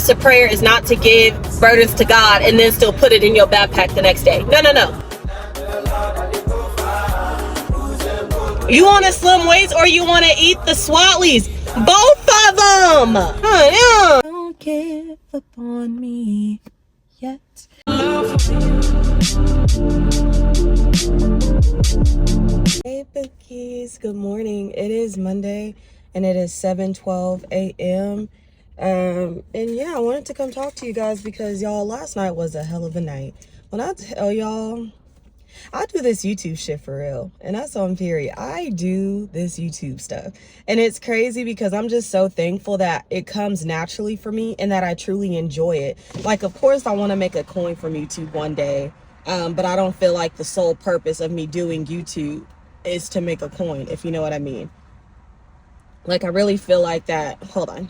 answers to prayer is not to give burdens to God and then still put it in your backpack the next day. No, no, no. You want to slim weights or you want to eat the Swatlys? Both of them. Don't give up on me yet. Hey Bookies, good morning. It is Monday and it is 7:12 a.m. And yeah, I wanted to come talk to you guys because y'all, last night was a hell of a night. When I tell y'all, I do this YouTube shit for real, and that's on period. I do this YouTube stuff, and it's crazy because I'm just so thankful that it comes naturally for me and that I truly enjoy it. Like, of course, I want to make a coin from YouTube one day, but I don't feel like the sole purpose of me doing YouTube is to make a coin, if you know what I mean. Like, I really feel like that. Hold on.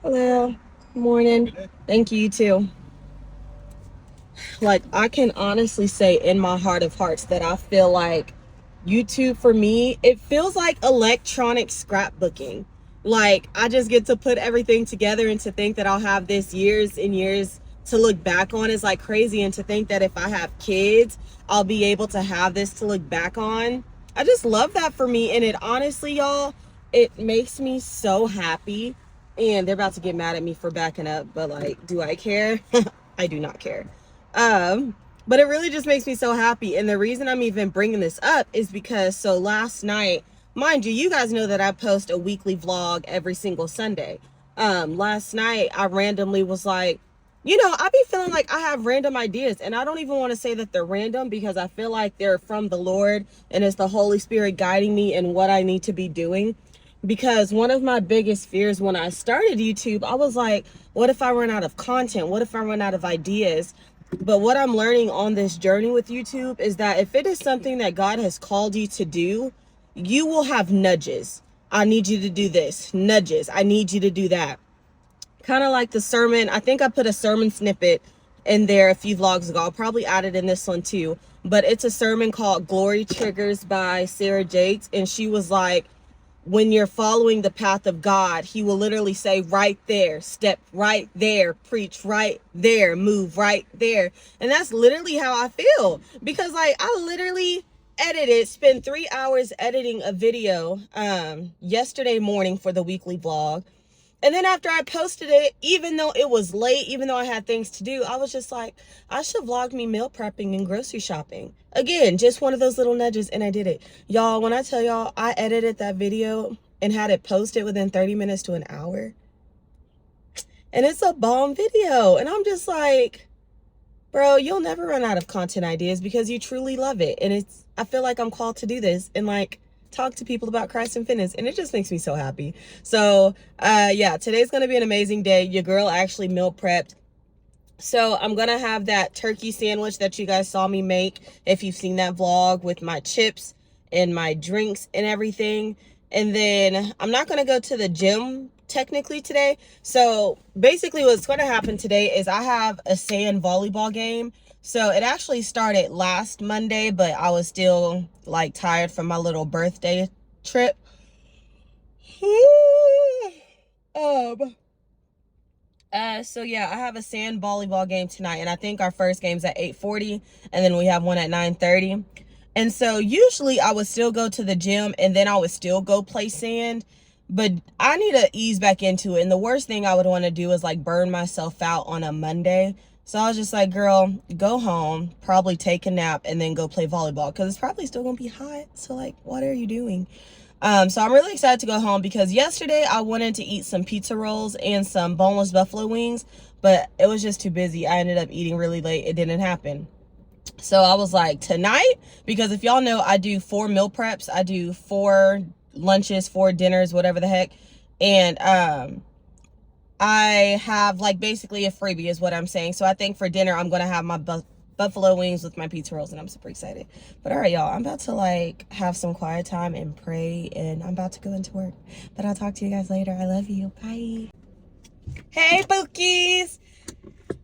Hello. Morning. Thank you, you too. Like, I can honestly say in my heart of hearts that I feel like YouTube for me, it feels like electronic scrapbooking. Like, I just get to put everything together, and to think that I'll have this years and years to look back on is like crazy. And to think that if I have kids, I'll be able to have this to look back on. I just love that for me. And it honestly, y'all, it makes me so happy. And they're about to get mad at me for backing up, but like, do I care? I do not care. But it really just makes me so happy. And the reason I'm even bringing this up is because, so last night, mind you, you guys know that I post a weekly vlog every single Sunday. Last night I randomly was like, you know, I be feeling like I have random ideas, and I don't even want to say that they're random because I feel like they're from the Lord and it's the Holy Spirit guiding me in what I need to be doing. Because one of my biggest fears when I started YouTube, I was like, what if I run out of content? What if I run out of ideas? But what I'm learning on this journey with YouTube is that if it is something that God has called you to do, you will have nudges. I need you to do this. Nudges. I need you to do that. Kind of like the sermon. I think I put a sermon snippet in there a few vlogs ago. I'll probably add it in this one too. But it's a sermon called Glory Triggers by Sarah Jakes. And she was like, when you're following the path of God, he will literally say right there, step right there, preach right there, move right there. And that's literally how I feel, because like I literally spent 3 hours editing a video yesterday morning for the weekly vlog. And then after I posted it, even though it was late, even though I had things to do, I was just like, I should vlog me meal prepping and grocery shopping. Again, just one of those little nudges, and I did it. Y'all, when I tell y'all, I edited that video and had it posted within 30 minutes to an hour. And it's a bomb video. And I'm just like, bro, you'll never run out of content ideas because you truly love it. And I feel like I'm called to do this and like talk to people about Christ and fitness, and it just makes me so happy. So yeah, today's gonna be an amazing day. Your girl actually meal prepped, so I'm gonna have that turkey sandwich that you guys saw me make, if you've seen that vlog, with my chips and my drinks and everything. And then I'm not gonna go to the gym technically today. So basically what's going to happen today is I have a sand volleyball game. So it actually started last Monday, but I was still like tired from my little birthday trip. So yeah, I have a sand volleyball game tonight, and I think our first game's at 8:40, and then we have one at 9:30. And so usually I would still go to the gym and then I would still go play sand, but I need to ease back into it. And the worst thing I would want to do is like burn myself out on a Monday. So I was just like, girl, go home, probably take a nap, and then go play volleyball, because it's probably still gonna be hot. So like, what are you doing? So I'm really excited to go home, because yesterday I wanted to eat some pizza rolls and some boneless buffalo wings, but it was just too busy. I ended up eating really late. It didn't happen. So I was like, tonight, because if y'all know, I do 4 meal preps. I do 4 lunches, 4 dinners, whatever the heck. And I have like basically a freebie is what I'm saying. So I think for dinner, I'm going to have my buffalo wings with my pizza rolls, and I'm super excited. But all right, y'all, I'm about to like have some quiet time and pray, and I'm about to go into work. But I'll talk to you guys later. I love you. Bye. Hey, Bookies.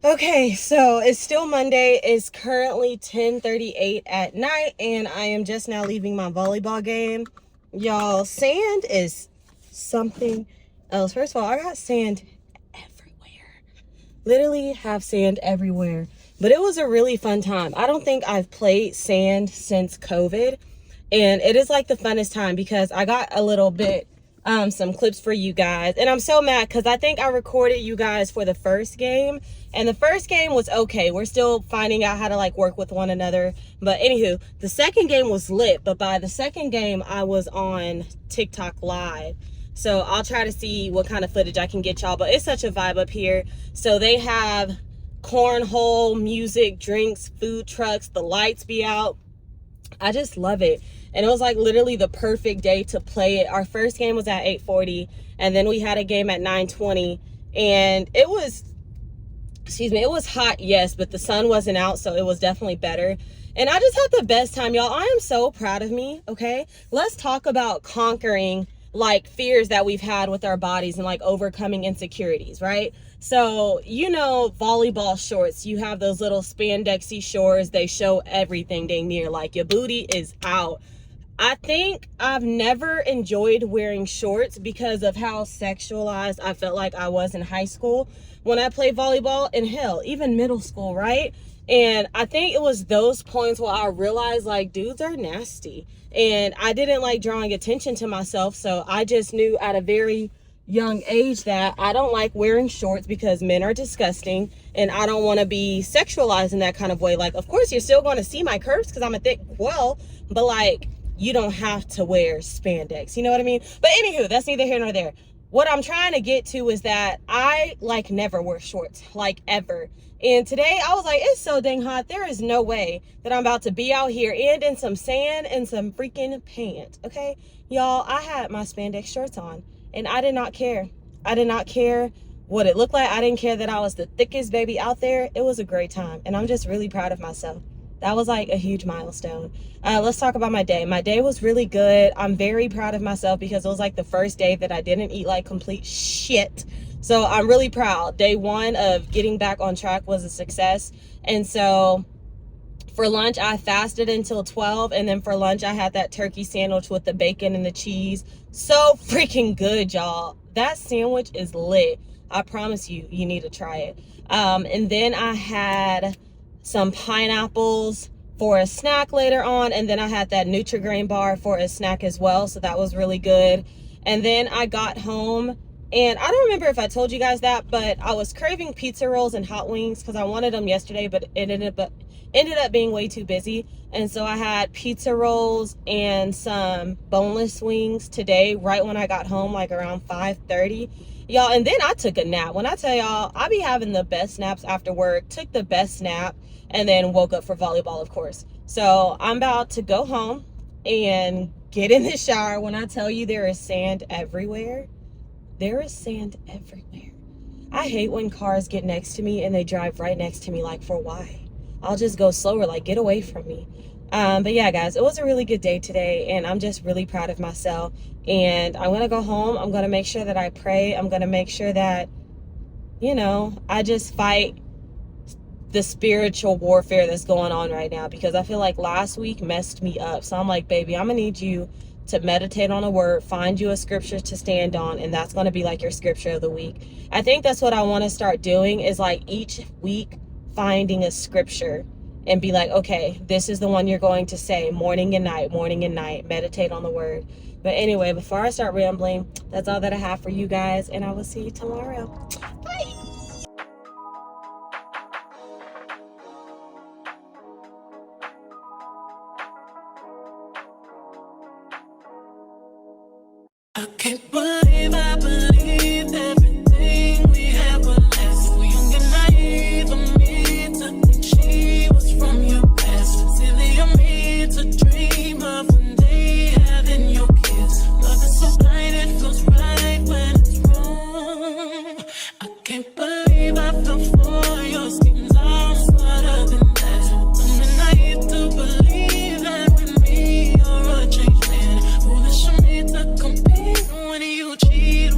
Okay, so it's still Monday. It's currently 10:38 at night, and I am just now leaving my volleyball game. Y'all, sand is something else. First of all, I got sand everywhere. literally have sand everywhere. But it was a really fun time. I don't think I've played sand since COVID. And it is like the funnest time because I got a little bit, some clips for you guys. And I'm so mad because I think I recorded you guys for the first game. And the first game was okay. We're still finding out how to like work with one another. But anywho, the second game was lit. But by the second game, I was on TikTok live. So I'll try to see what kind of footage I can get y'all. But it's such a vibe up here. So they have cornhole, music, drinks, food trucks, the lights be out. I just love it. And it was like literally the perfect day to play it. Our first game was at 8:40 and then we had a game at 9:20 and it was, it was hot, yes, but the sun wasn't out, so it was definitely better. And I just had the best time, y'all. I am so proud of me, okay? Let's talk about conquering like fears that we've had with our bodies and like overcoming insecurities, right? So, you know, volleyball shorts, you have those little spandexy shorts, they show everything dang near, like your booty is out. I think I've never enjoyed wearing shorts because of how sexualized I felt like I was in high school when I played volleyball, and hell, even middle school, right? And I think it was those points where I realized like dudes are nasty, and I didn't like drawing attention to myself. So I just knew at a very young age that I don't like wearing shorts because men are disgusting and I don't want to be sexualized in that kind of way. Like, of course, you're still going to see my curves because I'm a thick well, but like, you don't have to wear spandex, you know what I mean? But anywho, that's neither here nor there. What I'm trying to get to is that I like never wear shorts, like ever. And today I was like, it's so dang hot. There is no way that I'm about to be out here and in some sand and some freaking paint, okay? Y'all, I had my spandex shorts on and I did not care. I did not care what it looked like. I didn't care that I was the thickest baby out there. It was a great time and I'm just really proud of myself. That was like a huge milestone. Let's talk about my day. My day was really good. I'm very proud of myself because it was like the first day that I didn't eat like complete shit. So I'm really proud. Day one of getting back on track was a success. And so for lunch, I fasted until 12. And then for lunch, I had that turkey sandwich with the bacon and the cheese. So freaking good, y'all. That sandwich is lit. I promise you, you need to try it. And then I had some pineapples for a snack later on, and then I had that Nutri-Grain bar for a snack as well, so that was really good. And then I got home, and I don't remember if I told you guys that, but I was craving pizza rolls and hot wings because I wanted them yesterday, but it ended up being way too busy. And so I had pizza rolls and some boneless wings today right when I got home, like around 5:30. Y'all, and then I took a nap. When I tell y'all, I be having the best naps after work. Took the best nap and then woke up for volleyball, of course. So I'm about to go home and get in the shower. When I tell you there is sand everywhere, there is sand everywhere. I hate when cars get next to me and they drive right next to me. Like, for why? I'll just go slower, like, get away from me. But yeah, guys, it was a really good day today, and I'm just really proud of myself. And I'm gonna go home. I'm gonna make sure that I pray. I'm gonna make sure that, you know, I just fight the spiritual warfare that's going on right now, because I feel like last week messed me up. So I'm like, baby, I'm gonna need you to meditate on a word, find you a scripture to stand on, and that's gonna be like your scripture of the week. I think that's what I want to start doing, is like each week finding a scripture and be like, okay, this is the one you're going to say morning and night, meditate on the word. But anyway, before I start rambling, that's all that I have for you guys, and I will see you tomorrow. Bye. I can't believe I believed everything we had was less. So young and naive of me to think she was from your past. Silly of me to dream of one day having your kids. Love is so blind, it feels right when it's wrong. I can't believe I fell for your schemes. I'm smarter than that. I'm naive to believe that with me you're a changed man. Foolish of me to compete when you cheat.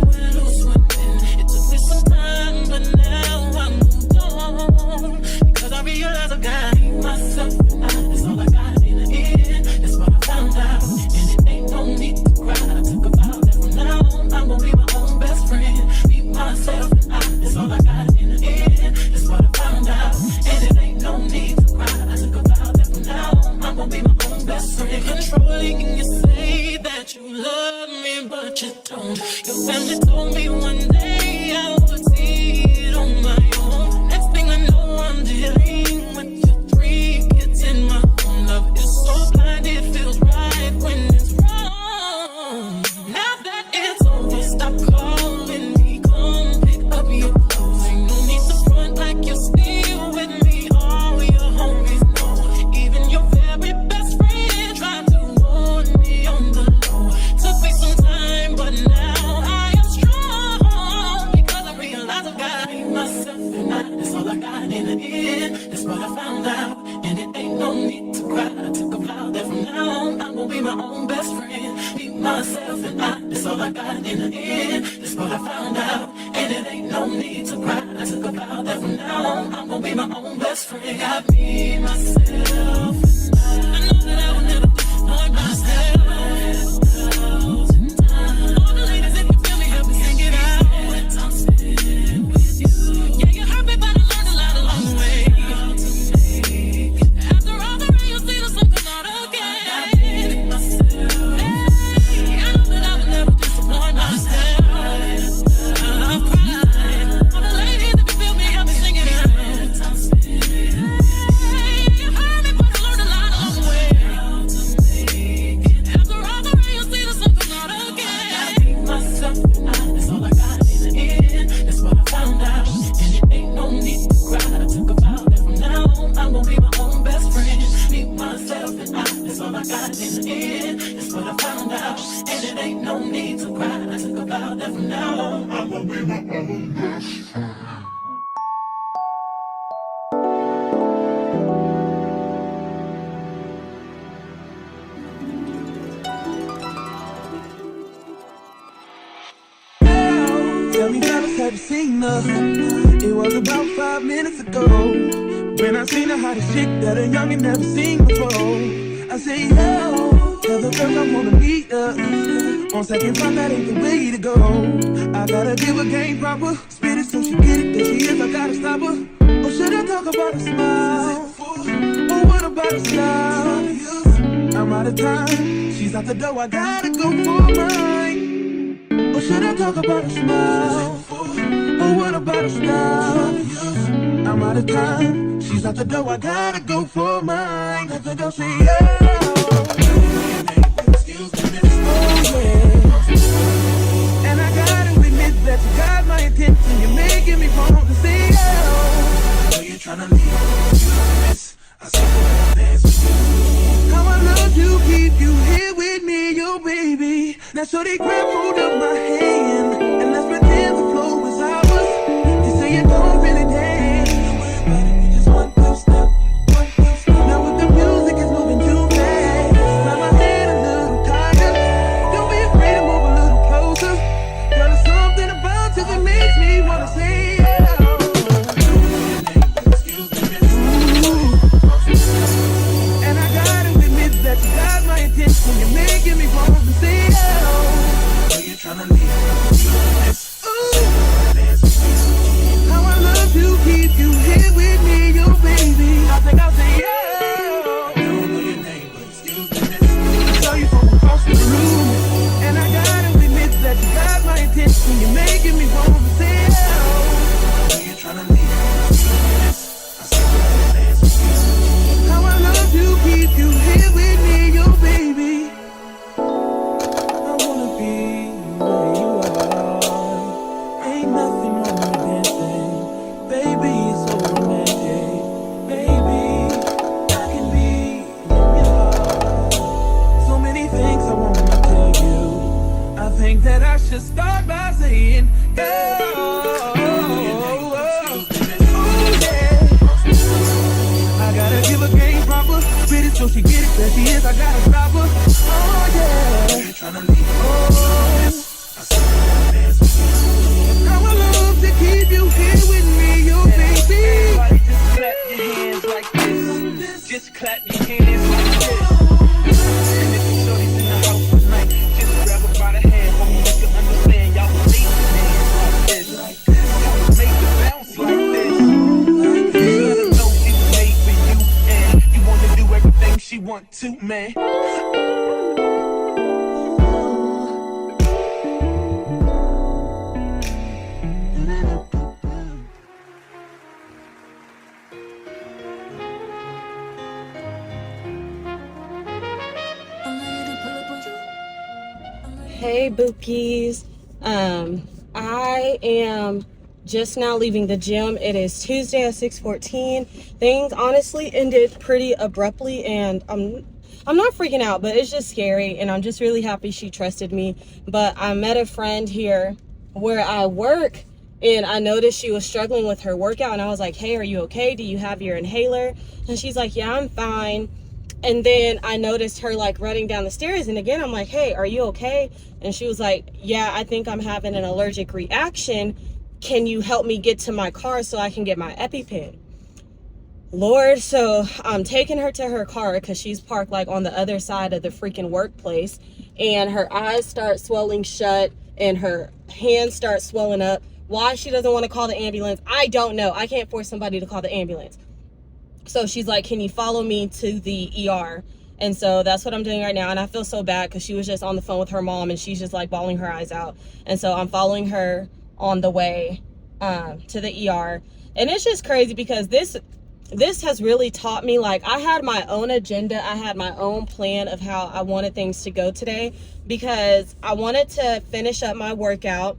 all I got in the end. That's what I found out, and it ain't no need to cry. I took a vow that from now on I'm gonna be my own best friend. Got me, myself, and I know that I will never disappoint myself. All the ladies, if you feel me, help me sing it out. I'm sitting with you. Yeah, you hurt me, but I learned a lot along the way. After all the rain, you see the sun come out again. Hey, I know that I will never disappoint myself. I'm crying. All the ladies, if you feel me, help me sing it out. Hey, you heard me, but I learned a lot along the way. After all the rain, you see the sun come out again. I hate myself, and that's all I got in the end. That's what I found out, and it ain't no need to cry. I took a vow that from now on I'm gonna be my own best friend. Me, myself, and that's all I got in the end. That's what I found out, and it ain't no need to cry. I took a vow that from now on I'm gonna be my own best friend. Tell me, fellas, have you seen her? It was about 5 minutes ago when I seen the hottest chick that a youngin' never seen before. I say, yo, tell the girls I wanna meet her. On second thought, that ain't the way to go. I gotta give her game proper, spit it so she get it. There she is, I gotta stop her. Or should I talk about a smile? Or what about a style? I'm out of time, she's out the door, I gotta go for mine. Or should I talk about a smile? Or what about a style? I'm out of time, she's out the door, I gotta go for mine. Let the girl say, yeah. Excuse me, miss. Oh, yeah. And I gotta admit that you got my attention. You're making me want to say, oh. I know you're trying to leave, miss. I saw the dance with you. How I love you, keep you here with me, yo, baby. Now, so they grab hold of my hand, and let's pretend the flow is ours. You say you don't really dance, but if you just one, two, step, one, two, step. Now, with the music is moving too fast, slide my hand a little tighter. Don't be afraid to move a little closer. Girl, there's something about you that makes me wanna say, yeah. Excuse me, miss. And I gotta admit that you got my attention. You're making me want to say, oh. You're trying to leave. How I love you, keep you here with me, yo, baby. I think I'll say, yeah. I don't know your name, but excuse me, miss. I saw you from across the room, and I gotta admit that you got my attention. You're making me want to say, oh. You're trying to leave. How I love you, keep you here with me, yo, baby. I wanna be where you are. Ain't nothing wrong with dancing, baby. It's so romantic, baby. I can be in your heart. So many things I wanna tell you. I think that I should start by saying, yeah. I gotta give her game proper, spit it so she get it. There she is, I gotta stop her. Oh yeah. You're tryna leave. Oh, I saw you dance with you. How I love to keep you here with me, yo, baby. Everybody just clap your hands like this. Just clap your hands like this. And if you shorty's in the house tonight, just grab her by the hand. Hope you can understand. Y'all will leave your hands like this. Y'all will make it bounce like this. She want to, man. Hey, Bookies. I am just now leaving the gym. It is Tuesday at 6:14. Things honestly ended pretty abruptly, and I'm not freaking out, but it's just scary, and I'm just really happy she trusted me. But I met a friend here where I work, and I noticed she was struggling with her workout, and I was like, hey, are you okay? Do you have your inhaler? And she's like, yeah, I'm fine. And then I noticed her like running down the stairs. And again, I'm like, hey, are you okay? And she was like, yeah, I think I'm having an allergic reaction. Can you help me get to my car so I can get my EpiPen? Lord, so I'm taking her to her car because she's parked like on the other side of the freaking workplace, and her eyes start swelling shut and her hands start swelling up. Why she doesn't want to call the ambulance, I don't know. I can't force somebody to call the ambulance. So she's like, can you follow me to the ER? And so that's what I'm doing right now. And I feel so bad because she was just on the phone with her mom and she's just like bawling her eyes out. And so I'm following her on the way to the ER. And it's just crazy because this has really taught me, like, I had my own agenda. I had my own plan of how I wanted things to go today, because I wanted to finish up my workout,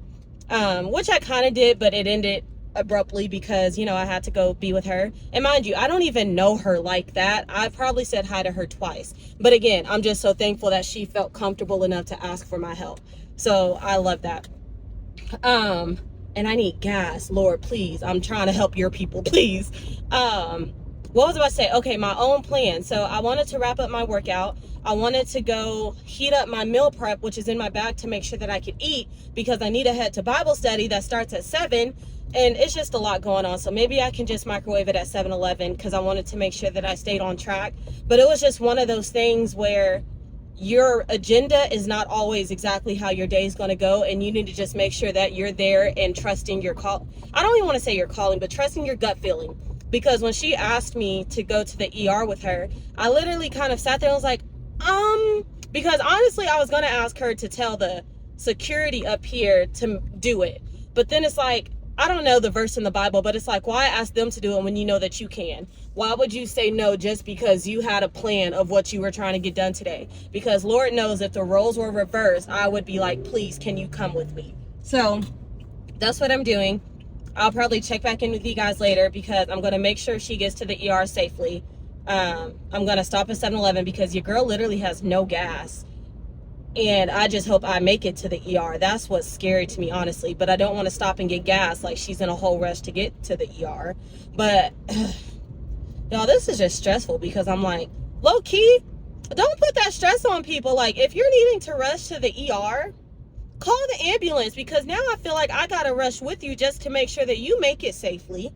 which I kind of did, but it ended abruptly because, you know, I had to go be with her. And mind you, I don't even know her like that. I probably said hi to her twice. But again, I'm just so thankful that she felt comfortable enough to ask for my help. So I love that. And I need gas, Lord, please. I'm trying to help your people, please. What was I about to say? Okay, my own plan. So I wanted to wrap up my workout. I wanted to go heat up my meal prep, which is in my bag, to make sure that I could eat, because I need to head to Bible study that starts at 7. And it's just a lot going on. So maybe I can just microwave it at 7-Eleven, because I wanted to make sure that I stayed on track. But it was just one of those things where your agenda is not always exactly how your day is going to go, and you need to just make sure that you're there and trusting your call. I don't even want to say your calling, but trusting your gut feeling. Because when she asked me to go to the ER with her, I literally kind of sat there and was like, because honestly, I was going to ask her to tell the security up here to do it. But then it's like, I don't know the verse in the Bible, but it's like, why ask them to do it when you know that you can? Why would you say no just because you had a plan of what you were trying to get done today? Because Lord knows if the roles were reversed, I would be like, please, can you come with me? So that's what I'm doing. I'll probably check back in with you guys later, because I'm going to make sure she gets to the ER safely. I'm going to stop at 7-Eleven because your girl literally has no gas. And I just hope I make it to the ER. That's what's scary to me, honestly. But I don't want to stop and get gas like she's in a whole rush to get to the ER. But, y'all, this is just stressful, because I'm like, low key, don't put that stress on people. Like, if you're needing to rush to the ER, call the ambulance, because now I feel like I got to rush with you just to make sure that you make it safely.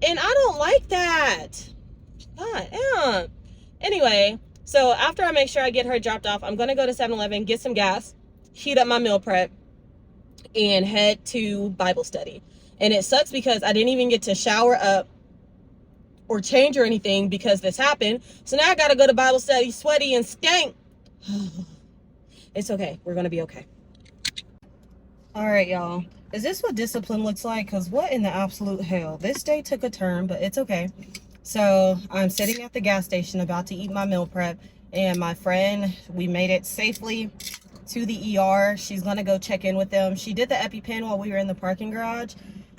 And I don't like that. God, yeah. Anyway, so after I make sure I get her dropped off, I'm going to go to 7-Eleven, get some gas, heat up my meal prep, and head to Bible study. And it sucks because I didn't even get to shower up or change or anything because this happened. So now I got to go to Bible study sweaty and stank. It's okay. We're going to be okay. All right, y'all. Is this what discipline looks like? Because what in the absolute hell? This day took a turn, but it's okay. So I'm sitting at the gas station about to eat my meal prep, and my friend, we made it safely to the ER. She's going to go check in with them. She did the EpiPen while we were in the parking garage,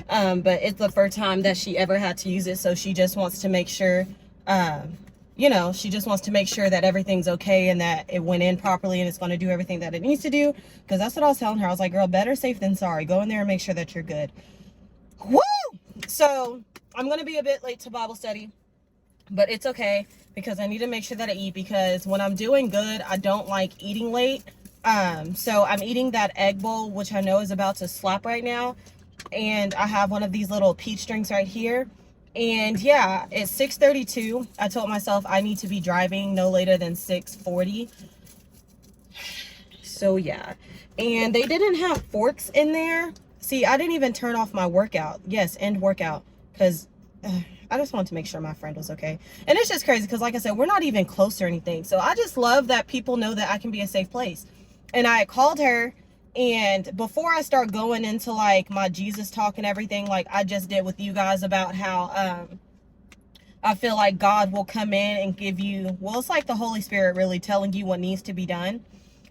but it's the first time that she ever had to use it. So she just wants to make sure, you know, she just wants to make sure that everything's okay and that it went in properly and it's going to do everything that it needs to do. Because that's what I was telling her. I was like, girl, better safe than sorry. Go in there and make sure that you're good. Woo! So I'm going to be a bit late to Bible study, but it's okay, because I need to make sure that I eat, because when I'm doing good, I don't like eating late. So I'm eating that egg bowl, which I know is about to slap right now. And I have one of these little peach drinks right here. And yeah, it's 6:32. I told myself I need to be driving no later than 6:40. So yeah, and they didn't have forks in there. See, I didn't even turn off my workout. Yes, end workout, because I just wanted to make sure my friend was okay. And it's just crazy because, like I said, we're not even close or anything. So I just love that people know that I can be a safe place. And I called her, and before I start going into like my Jesus talk and everything, like I just did with you guys, about how I feel like God will come in and give you, well, it's like the Holy Spirit really telling you what needs to be done.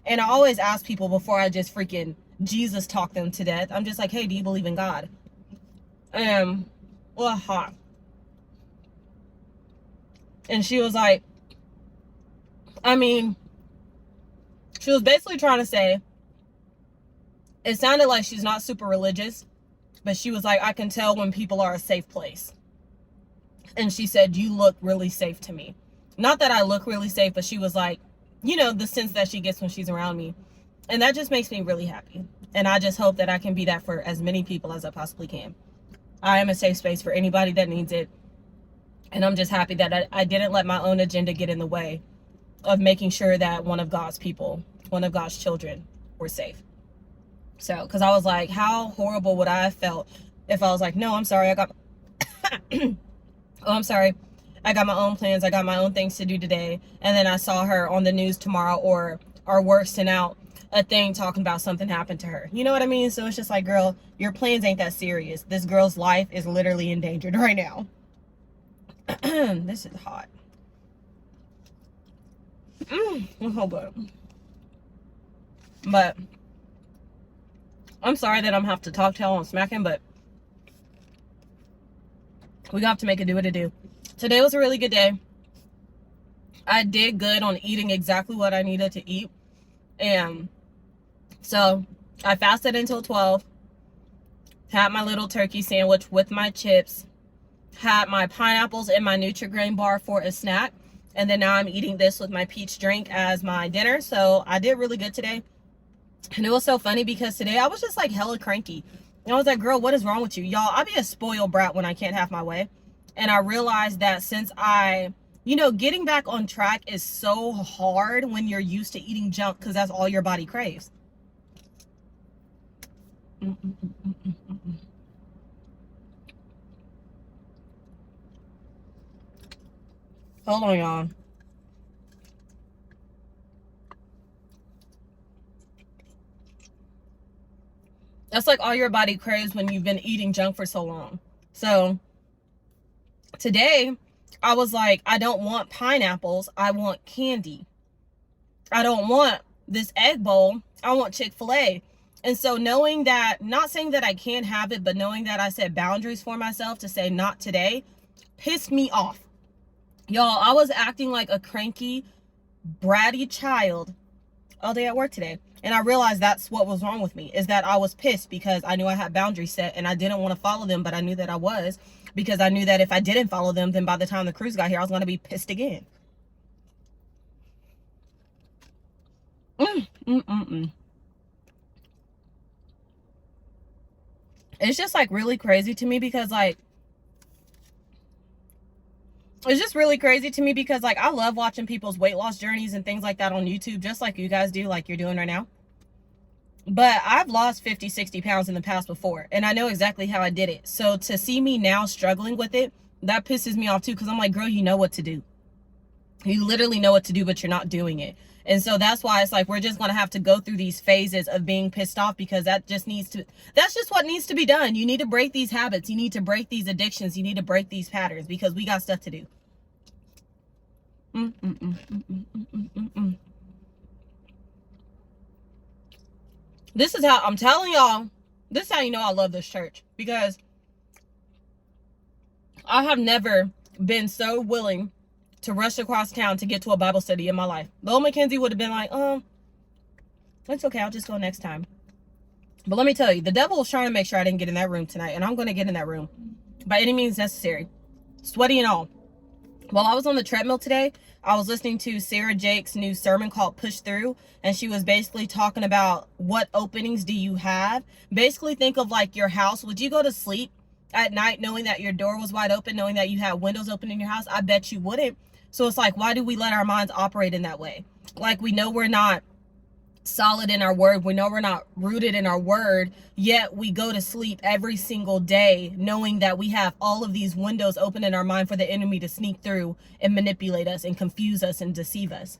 And I always ask people before I just freaking Jesus talk them to death. I'm just like, hey, do you believe in God? Well, hot. And she was like, I mean, she was basically trying to say, it sounded like she's not super religious, but she was like, I can tell when people are a safe place. And she said, you look really safe to me. Not that I look really safe, but she was like, you know, the sense that she gets when she's around me. And that just makes me really happy. And I just hope that I can be that for as many people as I possibly can. I am a safe space for anybody that needs it. And I'm just happy that I didn't let my own agenda get in the way of making sure that one of God's people, one of God's children were safe. So, because I was like, how horrible would I have felt if I was like, no, I'm sorry, I got, oh, I'm sorry, I got my own plans, I got my own things to do today, and then I saw her on the news tomorrow, or worse, sent out a thing talking about something happened to her. You know what I mean? So it's just like, girl, your plans ain't that serious. This girl's life is literally endangered right now. This is hot. Hold up. But I'm sorry that I'm gonna have to talk to y'all on smacking, but we have to make it do what it do. Today was a really good day. I did good on eating exactly what I needed to eat. And so I fasted until 12, had my little turkey sandwich with my chips, had my pineapples and my Nutri-Grain bar for a snack. And then now I'm eating this with my peach drink as my dinner. So I did really good today. And it was so funny because today I was just like hella cranky. And I was like, girl, what is wrong with you? Y'all, I be a spoiled brat when I can't have my way. And I realized that since you know, getting back on track is so hard when you're used to eating junk because that's all your body craves. Hold on, y'all. That's like all your body craves when you've been eating junk for so long. So today I was like, I don't want pineapples. I want candy. I don't want this egg bowl. I want Chick-fil-A. And so knowing that, not saying that I can't have it, but knowing that I set boundaries for myself to say not today, pissed me off. Y'all, I was acting like a cranky, bratty child all day at work today. And I realized that's what was wrong with me, is that I was pissed because I knew I had boundaries set and I didn't want to follow them, but I knew that I was, because I knew that if I didn't follow them, then by the time the cruise got here, I was going to be pissed again. It's just like really crazy to me because like, it's just really crazy to me because like, I love watching people's weight loss journeys and things like that on YouTube, just like you guys do, like you're doing right now. But I've lost 50, 60 pounds in the past before, and I know exactly how I did it. So to see me now struggling with it, that pisses me off too, because I'm like, girl, you know what to do. You literally know what to do, but you're not doing it. And so that's why it's like, we're just going to have to go through these phases of being pissed off, because that's just what needs to be done. You need to break these habits. You need to break these addictions. You need to break these patterns, because we got stuff to do. This is how I'm telling y'all, this is how you know I love this church, because I have never been so willing to rush across town to get to a Bible study in my life. Lil Mackenzie would have been like, it's okay, I'll just go next time. But let me tell you, the devil was trying to make sure I didn't get in that room tonight, and I'm going to get in that room by any means necessary, sweaty and all. While I was on the treadmill today, I was listening to Sarah Jake's new sermon called Push Through, and she was basically talking about what openings do you have. Basically, think of like your house. Would you go to sleep at night knowing that your door was wide open, knowing that you had windows open in your house? I bet you wouldn't. So it's like, why do we let our minds operate in that way? Like, we know we're not solid in our word, we know we're not rooted in our word, yet we go to sleep every single day knowing that we have all of these windows open in our mind for the enemy to sneak through and manipulate us and confuse us and deceive us.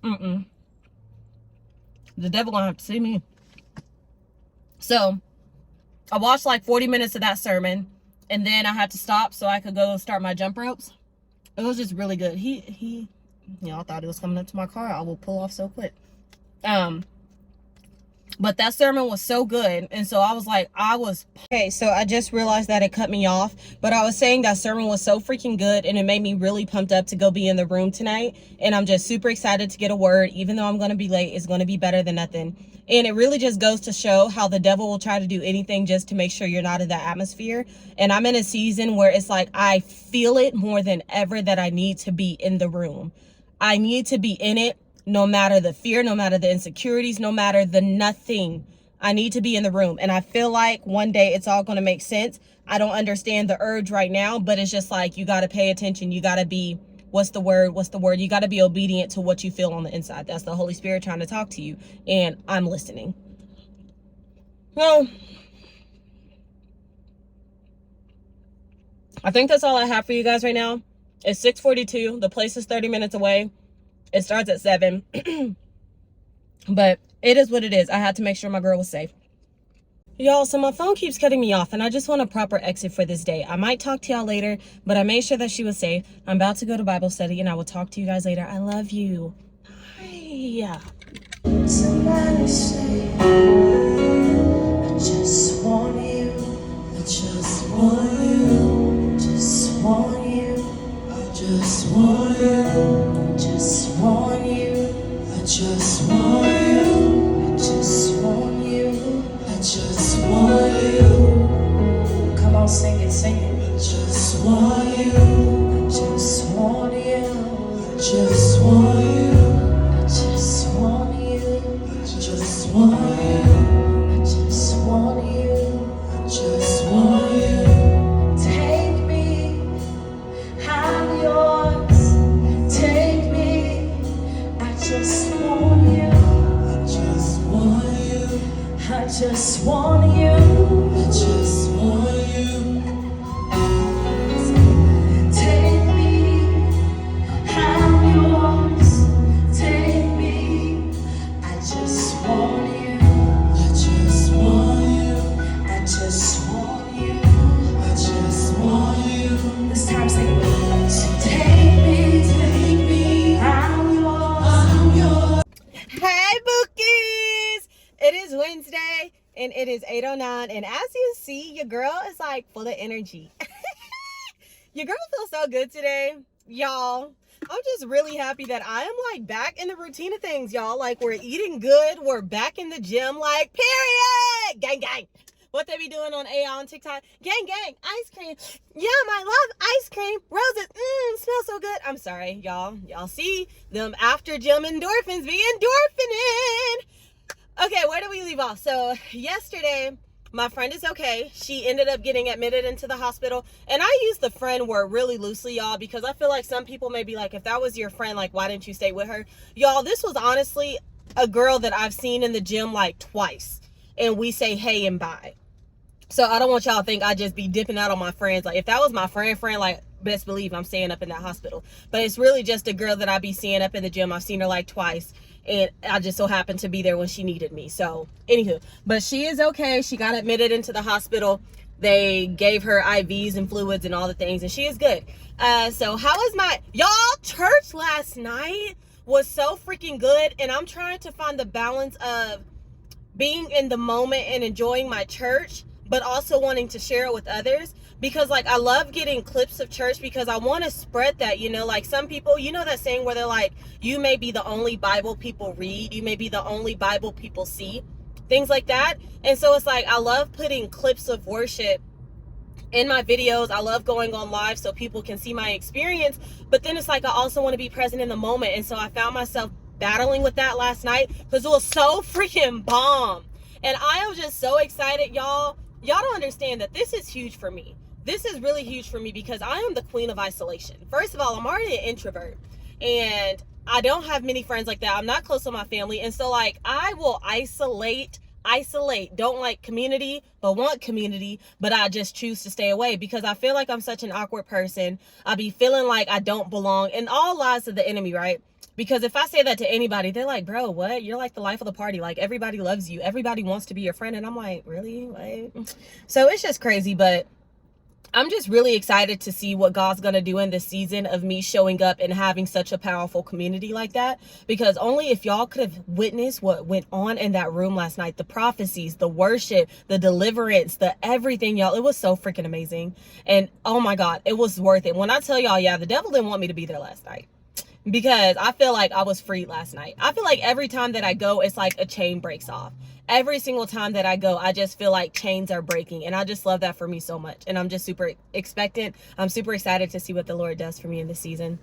The devil gonna have to see me. So I watched like 40 minutes of that sermon, and then I had to stop so I could go start my jump ropes. It was just really good. Y'all thought it was coming up to my car. I will pull off so quick. But that sermon was so good. And so I was like, okay, so I just realized that it cut me off. But I was saying that sermon was so freaking good, and it made me really pumped up to go be in the room tonight. And I'm just super excited to get a word. Even though I'm going to be late, it's going to be better than nothing. And it really just goes to show how the devil will try to do anything just to make sure you're not in that atmosphere. And I'm in a season where it's like, I feel it more than ever that I need to be in the room. I need to be in it. No matter the fear, no matter the insecurities, no matter the nothing, I need to be in the room. And I feel like one day it's all going to make sense. I don't understand the urge right now, but it's just like, you got to pay attention. You got to be, what's the word? You got to be obedient to what you feel on the inside. That's the Holy Spirit trying to talk to you. And I'm listening. Well, I think that's all I have for you guys right now. It's 6:42. The place is 30 minutes away. It starts at 7. But it is what it is. I had to make sure my girl was safe. Y'all, so my phone keeps cutting me off, and I just want a proper exit for this day. I might talk to y'all later, but I made sure that she was safe. I'm about to go to Bible study, and I will talk to you guys later. I love you. Bye. Somebody say, I just want you. I just want you. Just want you. I just want you. Just want you. I just want you. I just want you. I just want you. Come on, sing it, sing it. I just want you. I just want you. I just want you. I just want you. I just want you. I just want you. I just want you. Take me, I'm yours. Take me, I just want you. I just want you. I just want you. I just want you. Take me, I'm yours. Take me, I just want you. I just want you. I just want you. I just want you. This time say it with me. So take me, I'm yours. I'm yours. Hey, Bookies! It is Wednesday, and it is 8:09, and as you see, your girl is like full of energy. Your girl feels so good today, y'all. I'm just really happy that I am like back in the routine of things, y'all. Like, we're eating good, we're back in the gym, like, period! Gang, gang. What they be doing on AI on TikTok? Gang, gang, ice cream. Yum, I love ice cream. Roses, smells so good. I'm sorry, y'all. Y'all see them after gym endorphins be endorphining. Okay, where do we leave off? So yesterday, my friend is okay. She ended up getting admitted into the hospital. And I use the friend word really loosely, y'all, because I feel like some people may be like, if that was your friend, like, why didn't you stay with her? Y'all, this was honestly a girl that I've seen in the gym like twice. And we say hey and bye. So I don't want y'all to think I just be dipping out on my friends. Like, if that was my friend, like, best believe I'm staying up in that hospital. But it's really just a girl that I be seeing up in the gym. I've seen her like twice. And I just so happened to be there when she needed me. So, anywho. But she is okay. She got admitted into the hospital. They gave her IVs and fluids and all the things. And she is good. So, how was my... Y'all, church last night was so freaking good. And I'm trying to find the balance of being in the moment and enjoying my church, but also wanting to share it with others, because like I love getting clips of church because I want to spread that, you know, like some people, you know that saying where they're like, you may be the only Bible people read, you may be the only Bible people see, things like that. And so it's like I love putting clips of worship in my videos. I love going on live so people can see my experience, but then it's like I also want to be present in the moment. And so I found myself battling with that last night because it was so freaking bomb. And I am just so excited, y'all. Y'all don't understand that this is huge for me. This is really huge for me because I am the queen of isolation. First of all, I'm already an introvert and I don't have many friends like that. I'm not close to my family. And so like I will isolate, don't like community, but want community, but I just choose to stay away because I feel like I'm such an awkward person. I be feeling like I don't belong, and all lies of the enemy, right? Because if I say that to anybody, they're like, bro, what? You're like the life of the party. Like, everybody loves you. Everybody wants to be your friend. And I'm like, really? What? So it's just crazy. But I'm just really excited to see what God's going to do in this season of me showing up and having such a powerful community like that. Because only if y'all could have witnessed what went on in that room last night, the prophecies, the worship, the deliverance, the everything, y'all, it was so freaking amazing. And oh my God, it was worth it. When I tell y'all, yeah, the devil didn't want me to be there last night, because I feel like I was freed last night. I feel like every time that I go, it's like a chain breaks off. Every single time that I go, I just feel like chains are breaking. And I just love that for me so much. And I'm just super expectant. I'm super excited to see what the Lord does for me in this season.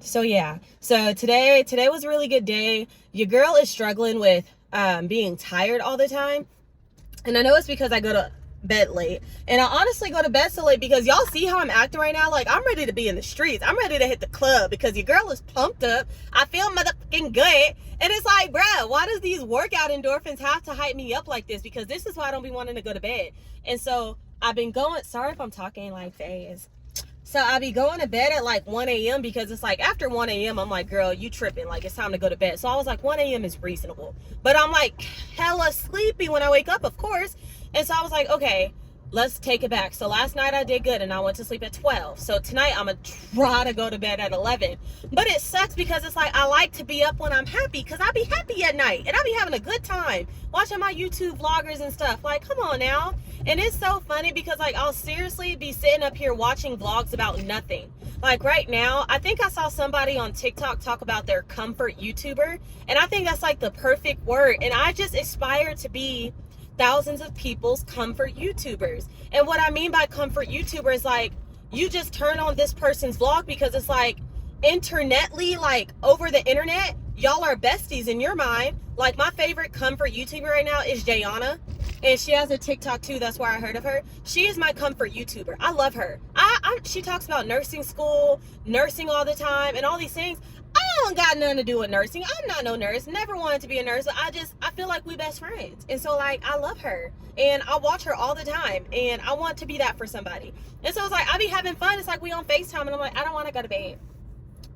So yeah. So today was a really good day. Your girl is struggling with being tired all the time. And I know it's because I go to bed late. And I honestly go to bed so late because y'all see how I'm acting right now. Like, I'm ready to be in the streets. I'm ready to hit the club because your girl is pumped up. I feel motherfucking good. And it's like, bruh, why does these workout endorphins have to hype me up like this? Because this is why I don't be wanting to go to bed. And so I've been going, sorry if I'm talking like fast. So I be going to bed at like 1 a.m. because it's like after 1 a.m. I'm like, girl, you tripping. Like, it's time to go to bed. So I was like, 1 a.m. is reasonable. But I'm like hella sleepy when I wake up, of course. And so I was like, okay, let's take it back. So last night I did good and I went to sleep at 12. So tonight I'm going to try to go to bed at 11. But it sucks because it's like I like to be up when I'm happy because I be happy at night. And I be having a good time watching my YouTube vloggers and stuff. Like, come on now. And it's so funny because like I'll seriously be sitting up here watching vlogs about nothing. Like right now, I think I saw somebody on TikTok talk about their comfort YouTuber. And I think that's like the perfect word. And I just aspire to be thousands of people's comfort YouTubers. And what I mean by comfort YouTuber is like, you just turn on this person's vlog because it's like internetly, like over the internet, y'all are besties in your mind. Like my favorite comfort YouTuber right now is Jayana. And she has a TikTok too. That's where I heard of her. She is my comfort YouTuber. I love her. She talks about nursing school, nursing all the time, and all these things. I don't got nothing to do with nursing. I'm not no nurse. Never wanted to be a nurse. I feel like we best friends. And so like, I love her and I watch her all the time and I want to be that for somebody. And so it's like, I be having fun. It's like we on FaceTime and I'm like, I don't want to go to bed.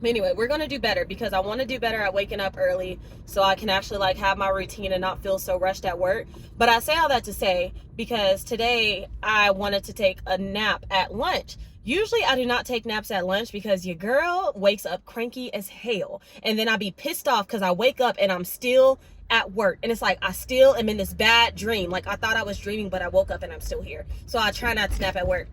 But anyway, we're going to do better because I want to do better at waking up early so I can actually like have my routine and not feel so rushed at work. But I say all that to say, because today I wanted to take a nap at lunch. Usually I do not take naps at lunch because your girl wakes up cranky as hell. And then I be pissed off because I wake up and I'm still at work. And it's like, I still am in this bad dream. Like I thought I was dreaming, but I woke up and I'm still here. So I try not to nap at work.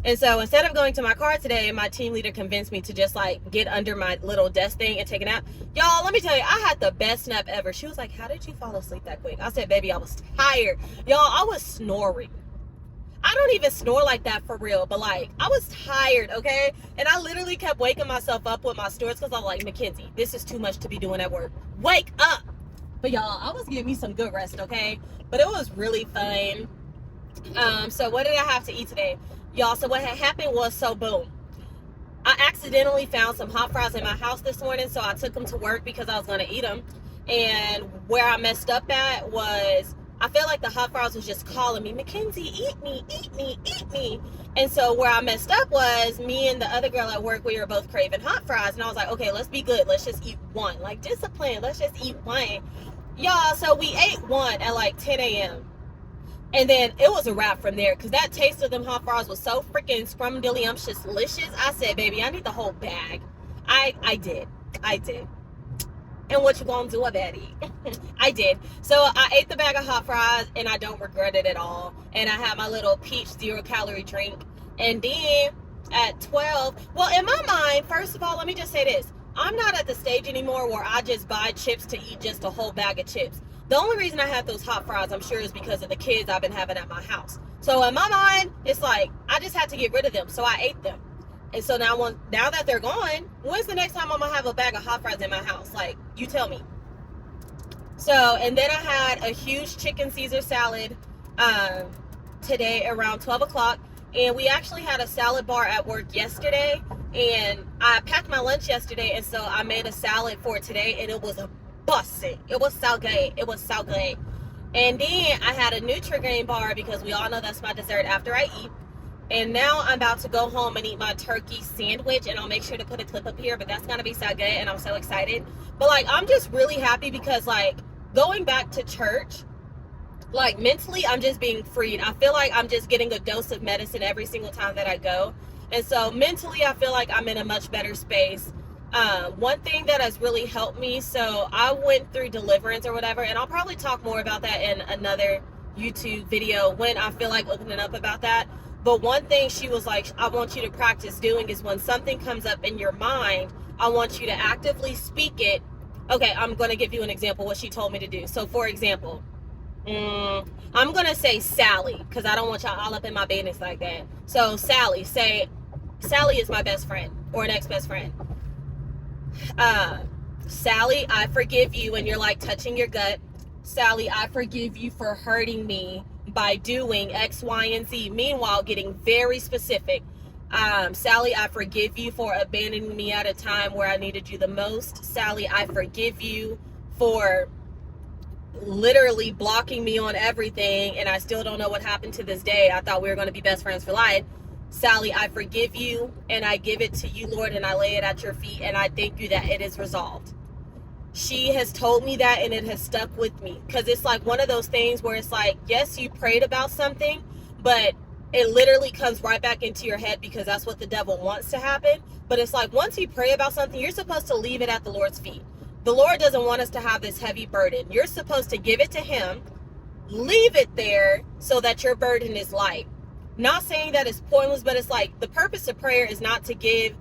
And so instead of going to my car today, my team leader convinced me to just like get under my little desk thing and take a nap. Y'all, let me tell you, I had the best nap ever. She was like, how did you fall asleep that quick? I said, baby, I was tired. Y'all, I was snoring. I don't even snore like that for real, but like I was tired, okay? And I literally kept waking myself up with my snores because I'm like, Mackenzie, this is too much to be doing at work. Wake up. But y'all, I was getting me some good rest, okay? But it was really fun. So what did I have to eat today? Y'all, so what had happened was, so boom, I accidentally found some hot fries in my house this morning, so I took them to work because I was going to eat them. And where I messed up at was, I felt like the hot fries was just calling me, Mackenzie, eat me, eat me, eat me. And so where I messed up was, me and the other girl at work, we were both craving hot fries. And I was like, okay, let's be good. Let's just eat one. Like, discipline. Let's just eat one. Y'all, so we ate one at like 10 a.m. And then it was a wrap from there because that taste of them hot fries was so freaking scrumdiddlyumptious delicious. I said, baby, I need the whole bag. I did. And what you gonna do about it? I did. So I ate the bag of hot fries and I don't regret it at all. And I had my little peach 0-calorie drink. And then at 12, well, in my mind, first of all, let me just say this. I'm not at the stage anymore where I just buy chips to eat just a whole bag of chips. The only reason I had those hot fries, I'm sure, is because of the kids I've been having at my house. So in my mind, it's like, I just had to get rid of them. So I ate them. And so now that they're gone, when's the next time I'm going to have a bag of hot fries in my house? Like, you tell me. So, and then I had a huge chicken Caesar salad today around 12 o'clock. And we actually had a salad bar at work yesterday. And I packed my lunch yesterday. And so I made a salad for today. And it was a bussin'. It was so good. It was so good. And then I had a Nutri-Grain bar because we all know that's my dessert after I eat. And now I'm about to go home and eat my turkey sandwich. And I'll make sure to put a clip up here. But that's going to be so good. And I'm so excited. But like, I'm just really happy because like going back to church, like mentally, I'm just being freed. I feel like I'm just getting a dose of medicine every single time that I go. And so mentally, I feel like I'm in a much better space. One thing that has really helped me, so I went through deliverance or whatever, and I'll probably talk more about that in another YouTube video when I feel like opening up about that. But one thing she was like, I want you to practice doing is when something comes up in your mind, I want you to actively speak it. Okay, I'm going to give you an example what she told me to do. So for example, I'm going to say Sally, because I don't want y'all all up in my business like that. So Sally, say Sally is my best friend or an ex-best friend. Sally, I forgive you, and you're like touching your gut. Sally, I forgive you for hurting me by doing X, Y, and Z. Meanwhile, getting very specific. Sally, I forgive you for abandoning me at a time where I needed you the most. Sally, I forgive you for literally blocking me on everything, and I still don't know what happened to this day. I thought we were going to be best friends for life. Sally, I forgive you, and I give it to you, Lord, and I lay it at your feet, and I thank you that it is resolved. She has told me that, and it has stuck with me, because it's like one of those things where it's like, yes, you prayed about something, but it literally comes right back into your head because that's what the devil wants to happen. But it's like, once you pray about something, you're supposed to leave it at the Lord's feet. The Lord doesn't want us to have this heavy burden. You're supposed to give it to him, leave it there so that your burden is light. Not saying that it's pointless, but it's like the purpose of prayer is not to give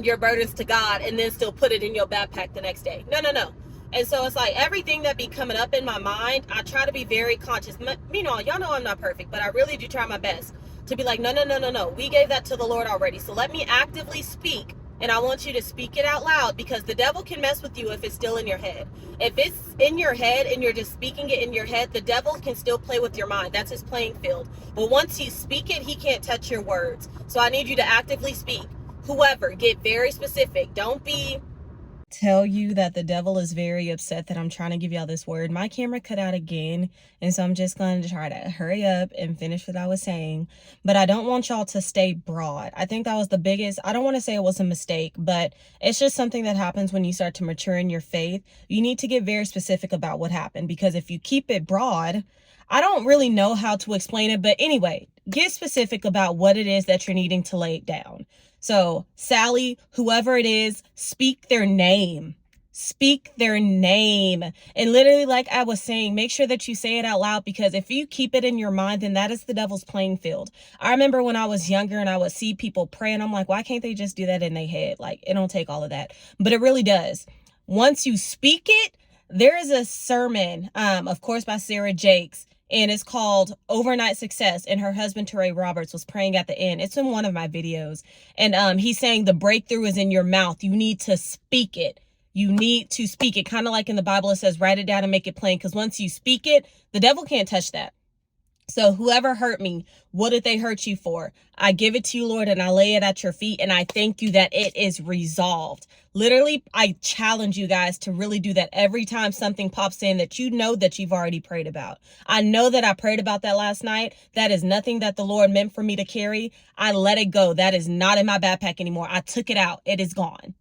your burdens to God and then still put it in your backpack the next day. No. And so it's like everything that be coming up in my mind, I try to be very conscious. You know, y'all know I'm not perfect, but I really do try my best to be like, no. We gave that to the Lord already. So let me actively speak. And I want you to speak it out loud, because the devil can mess with you if it's still in your head. If it's in your head and you're just speaking it in your head, the devil can still play with your mind. That's his playing field. But once you speak it, he can't touch your words. So I need you to actively speak. Whoever, get very specific. Don't be tell you that the devil is very upset that I'm trying to give y'all this word. My camera cut out again, and so I'm just going to try to hurry up and finish what I was saying. But I don't want y'all to stay broad. I think that was the biggest, I don't want to say it was a mistake, but it's just something that happens when you start to mature in your faith. You need to get very specific about what happened, because if you keep it broad, I don't really know how to explain it. But anyway, get specific about what it is that you're needing to lay it down. So Sally, whoever it is, speak their name. Speak their name. And literally, like I was saying, make sure that you say it out loud, because if you keep it in your mind, then that is the devil's playing field. I remember when I was younger and I would see people pray, and I'm like, why can't they just do that in their head? Like, it don't take all of that. But it really does. Once you speak it, there is a sermon, of course, by Sarah Jakes, and it's called Overnight Success. And her husband, Teray Roberts, was praying at the end. It's in one of my videos. And he's saying the breakthrough is in your mouth. You need to speak it. You need to speak it. Kind of like in the Bible, it says, write it down and make it plain. Because once you speak it, the devil can't touch that. So whoever hurt me, what did they hurt you for? I give it to you, Lord, and I lay it at your feet, and I thank you that it is resolved. Literally, I challenge you guys to really do that every time something pops in that you know that you've already prayed about. I know that I prayed about that last night. That is nothing that the Lord meant for me to carry. I let it go. That is not in my backpack anymore. I took it out. It is gone.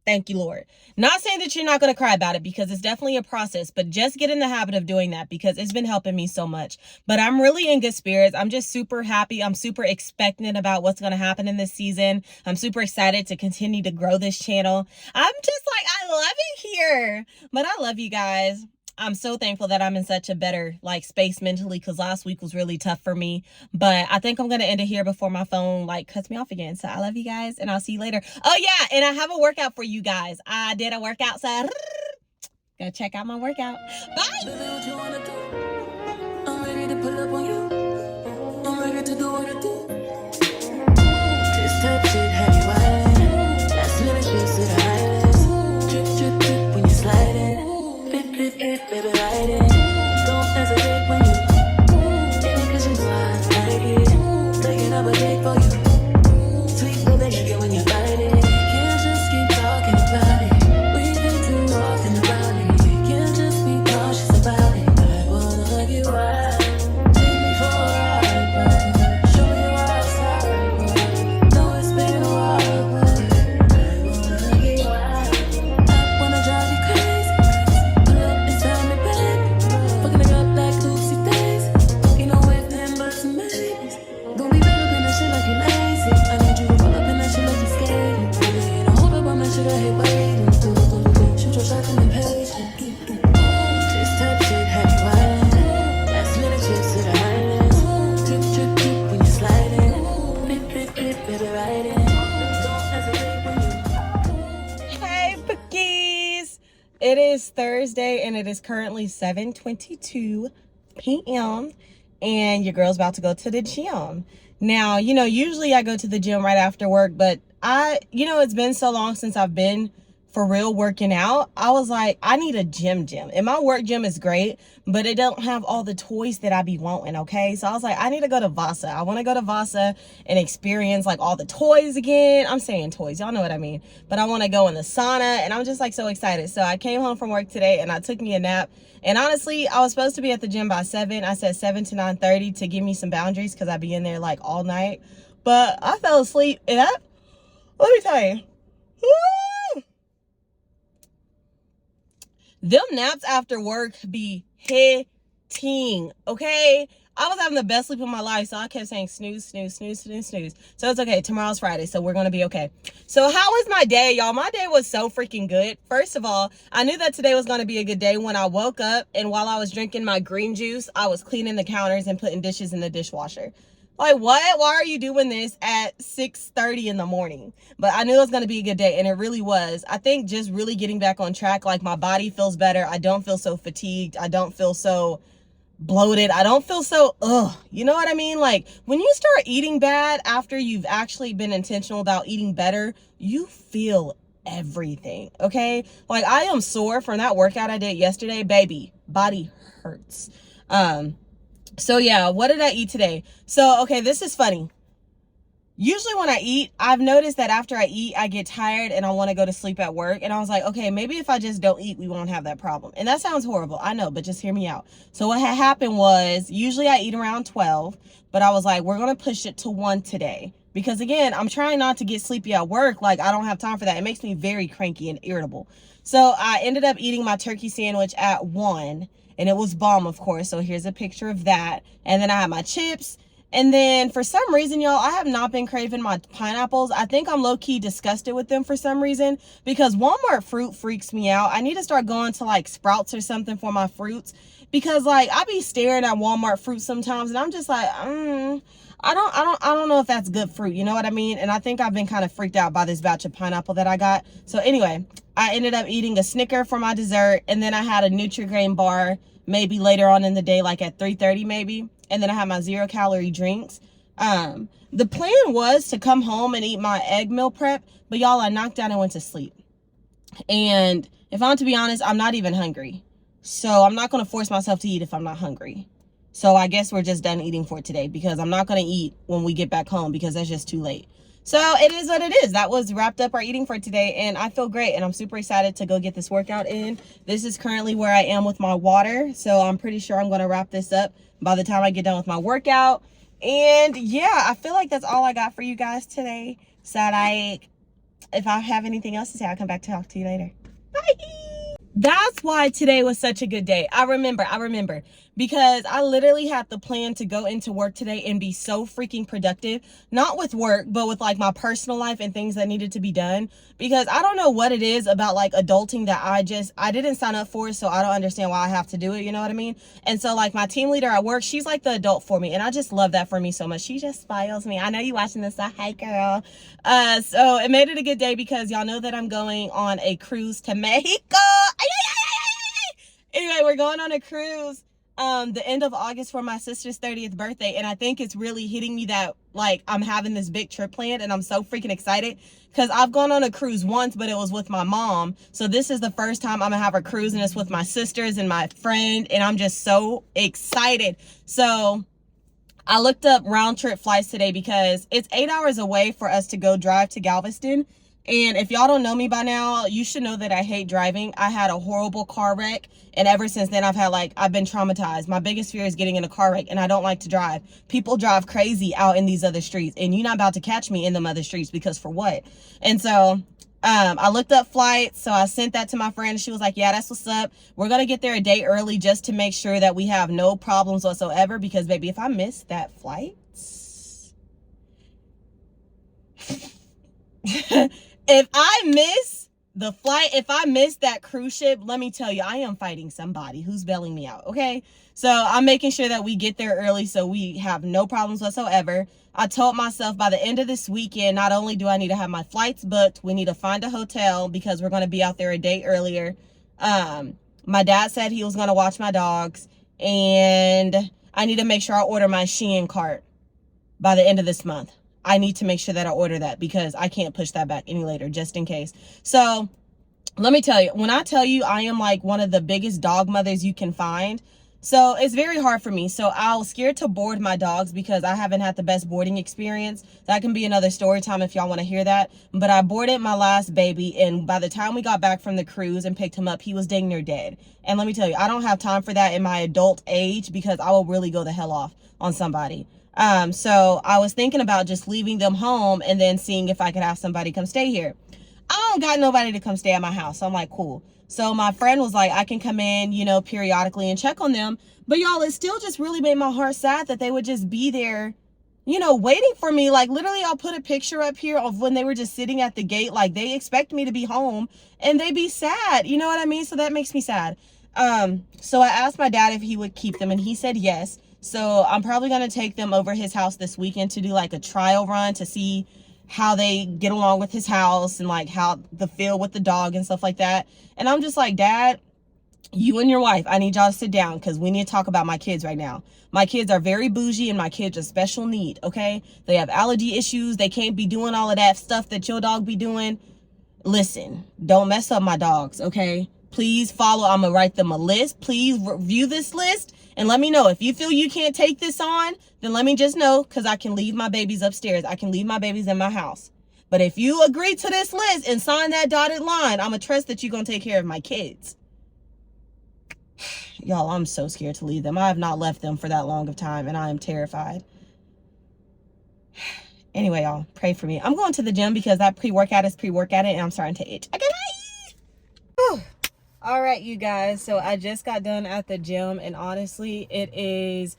Thank you, Lord. Not saying that you're not going to cry about it, because it's definitely a process, but just get in the habit of doing that, because it's been helping me so much. But I'm really in good spirits. I'm just super happy. I'm super expectant about what's going to happen in this season. I'm super excited to continue to grow this channel. I'm just like, I love it here. But I love you guys. I'm so thankful that I'm in such a better space mentally, because last week was really tough for me. But I think I'm going to end it here before my phone cuts me off again. So I love you guys, and I'll see you later. Oh yeah, and I have a workout for you guys. I did a workout, so go check out my workout. Bye. I'm ready to pull up on you. I'm ready to do what I do. This type shit have you wildin'. Last minute shit to the highest. Drip, drip, drip when you sliding. Baby, ride it. Don't hesitate when you get it, 'cause you know I like it. Taking up a date for you. Sweet baby, nigga, when you bite it. Can't just keep talking about it. We've been too often about it. Can't just be cautious about it. I wanna hug you out. Take me for a ride, baby. Show me why. It is Thursday and it is currently 7:22 p.m. and your girl's about to go to the gym. Now, usually I go to the gym right after work, but it's been so long since I've been for real working out. I was like, I need a gym. And my work gym is great, but it don't have all the toys that I be wanting, okay? So I was like, I need to go to Vasa. I want to go to Vasa and experience like all the toys again. I'm saying toys, y'all know what I mean. But I want to go in the sauna and I'm just like so excited. So I came home from work today and I took me a nap. And honestly, I was supposed to be at the gym by 7. I said 7 to 9:30 to give me some boundaries because I'd be in there like all night. But I fell asleep and let me tell you. Them naps after work be hitting, okay? I was having the best sleep of my life, so I kept saying snooze, snooze, snooze, snooze, snooze. So it's okay. Tomorrow's Friday, so we're going to be okay. So how was my day, y'all? My day was so freaking good. First of all, I knew that today was going to be a good day when I woke up, and while I was drinking my green juice, I was cleaning the counters and putting dishes in the dishwasher. Like, what? Why are you doing this at 6:30 in the morning? But I knew it was going to be a good day, and it really was. I think just really getting back on track, like my body feels better. I don't feel so fatigued. I don't feel so bloated. I don't feel so, you know what I mean? Like, when you start eating bad after you've actually been intentional about eating better, you feel everything, okay? Like, I am sore from that workout I did yesterday. Baby, body hurts. So yeah, what did I eat today? So, okay, this is funny. Usually when I eat, I've noticed that after I eat, I get tired and I want to go to sleep at work. And I was like, okay, maybe if I just don't eat, we won't have that problem. And that sounds horrible. I know, but just hear me out. So what had happened was, usually I eat around 12, but I was like, we're going to push it to 1 today. Because again, I'm trying not to get sleepy at work. Like, I don't have time for that. It makes me very cranky and irritable. So I ended up eating my turkey sandwich at 1. And it was bomb, of course. So here's a picture of that. And then I had my chips. And then for some reason, y'all, I have not been craving my pineapples. I think I'm low-key disgusted with them for some reason because Walmart fruit freaks me out. I need to start going to like Sprouts or something for my fruits because like I be staring at Walmart fruit sometimes and I'm just like, I don't know if that's good fruit. You know what I mean? And I think I've been kind of freaked out by this batch of pineapple that I got. So anyway, I ended up eating a Snicker for my dessert. And then I had a Nutri-Grain bar maybe later on in the day, like at 3:30 maybe. And then I had my 0-calorie drinks. The plan was to come home and eat my egg meal prep. But y'all, I knocked out and went to sleep. And if I'm to be honest, I'm not even hungry. So I'm not going to force myself to eat if I'm not hungry. So I guess we're just done eating for today because I'm not going to eat when we get back home because that's just too late. So it is what it is. That was wrapped up our eating for today. And I feel great. And I'm super excited to go get this workout in. This is currently where I am with my water. So I'm pretty sure I'm going to wrap this up by the time I get done with my workout. And yeah, I feel like that's all I got for you guys today. So like, if I have anything else to say, I'll come back to talk to you later. Bye. That's why today was such a good day. I remember because I literally had the plan to go into work today and be so freaking productive, not with work, but with like my personal life and things that needed to be done. Because I don't know what it is about like adulting that I didn't sign up for, so I don't understand why I have to do it. You know what I mean? And so like my team leader at work, she's like the adult for me. And I just love that for me so much. She just spoils me. I know you watching this, so hi girl. So it made it a good day because y'all know that I'm going on a cruise to Mexico. Anyway, we're going on a cruise the end of August for my sister's 30th birthday, and I think it's really hitting me that like I'm having this big trip planned and I'm so freaking excited because I've gone on a cruise once, but it was with my mom. So this is the first time I'm gonna have a cruise and it's with my sisters and my friend, and I'm just so excited. So I looked up round trip flights today because it's 8 hours away for us to go drive to Galveston. And if y'all don't know me by now, you should know that I hate driving. I had a horrible car wreck. And ever since then, I've been traumatized. My biggest fear is getting in a car wreck, and I don't like to drive. People drive crazy out in these other streets, and you're not about to catch me in them other streets because for what? And so I looked up flights. So I sent that to my friend, and she was like, yeah, that's what's up. We're going to get there a day early just to make sure that we have no problems whatsoever because, baby, if I miss that flight... If I miss the flight, if I miss that cruise ship, let me tell you, I am fighting somebody who's bailing me out, okay? So I'm making sure that we get there early so we have no problems whatsoever. I told myself by the end of this weekend, not only do I need to have my flights booked, we need to find a hotel because we're going to be out there a day earlier. My dad said he was going to watch my dogs, and I need to make sure I order my Shein cart by the end of this month. I need to make sure that I order that because I can't push that back any later, just in case. So let me tell you, when I tell you I am like one of the biggest dog mothers you can find, so it's very hard for me. So I was scared to board my dogs because I haven't had the best boarding experience. That can be another story time if y'all want to hear that. But I boarded my last baby, and by the time we got back from the cruise and picked him up, he was dang near dead. And let me tell you, I don't have time for that in my adult age because I will really go the hell off on somebody. So I was thinking about just leaving them home and then seeing if I could have somebody come stay here. I don't got nobody to come stay at my house. So I'm like, cool. So my friend was like, I can come in, you know, periodically and check on them. But y'all, it still just really made my heart sad that they would just be there, you know, waiting for me. Like literally, I'll put a picture up here of when they were just sitting at the gate. Like they expect me to be home and they be sad. You know what I mean? So that makes me sad. So I asked my dad if he would keep them and he said yes. So I'm probably going to take them over his house this weekend to do like a trial run to see how they get along with his house and like how the feel with the dog and stuff like that. And I'm just like, Dad, you and your wife, I need y'all to sit down because we need to talk about my kids right now. My kids are very bougie and my kids are special need, okay? They have allergy issues. They can't be doing all of that stuff that your dog be doing. Listen, don't mess up my dogs, okay? Please follow. I'm going to write them a list. Please review this list and let me know. If you feel you can't take this on, then let me just know because I can leave my babies upstairs. I can leave my babies in my house. But if you agree to this list and sign that dotted line, I'm going to trust that you're going to take care of my kids. Y'all, I'm so scared to leave them. I have not left them for that long of time and I am terrified. Anyway, y'all, pray for me. I'm going to the gym because that pre-workout is pre-workout and I'm starting to itch. Okay, bye. All right, you guys. So I just got done at the gym and honestly, it is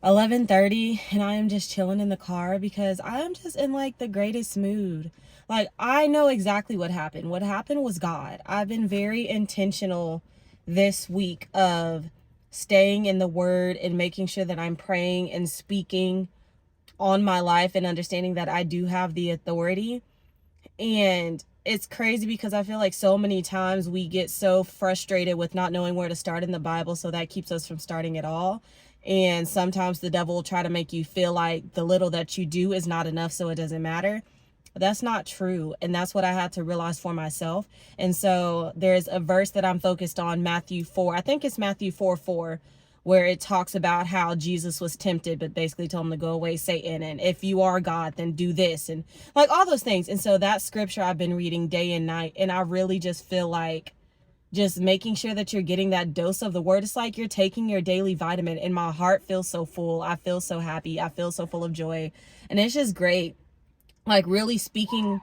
11:30 and I am just chilling in the car because I am just in like the greatest mood. Like I know exactly what happened. What happened was God. I've been very intentional this week of staying in the word and making sure that I'm praying and speaking on my life and understanding that I do have the authority. And it's crazy because I feel like so many times we get so frustrated with not knowing where to start in the Bible, so that keeps us from starting at all. And sometimes the devil will try to make you feel like the little that you do is not enough, so it doesn't matter. But that's not true. And that's what I had to realize for myself. And so there's a verse that I'm focused on, Matthew 4. I think it's Matthew 4:4, where it talks about how Jesus was tempted, but basically told him to go away, Satan. And if you are God, then do this. And like all those things. And so that scripture I've been reading day and night. And I really just feel like just making sure that you're getting that dose of the word. It's like you're taking your daily vitamin and my heart feels so full. I feel so happy. I feel so full of joy. And it's just great. Like really speaking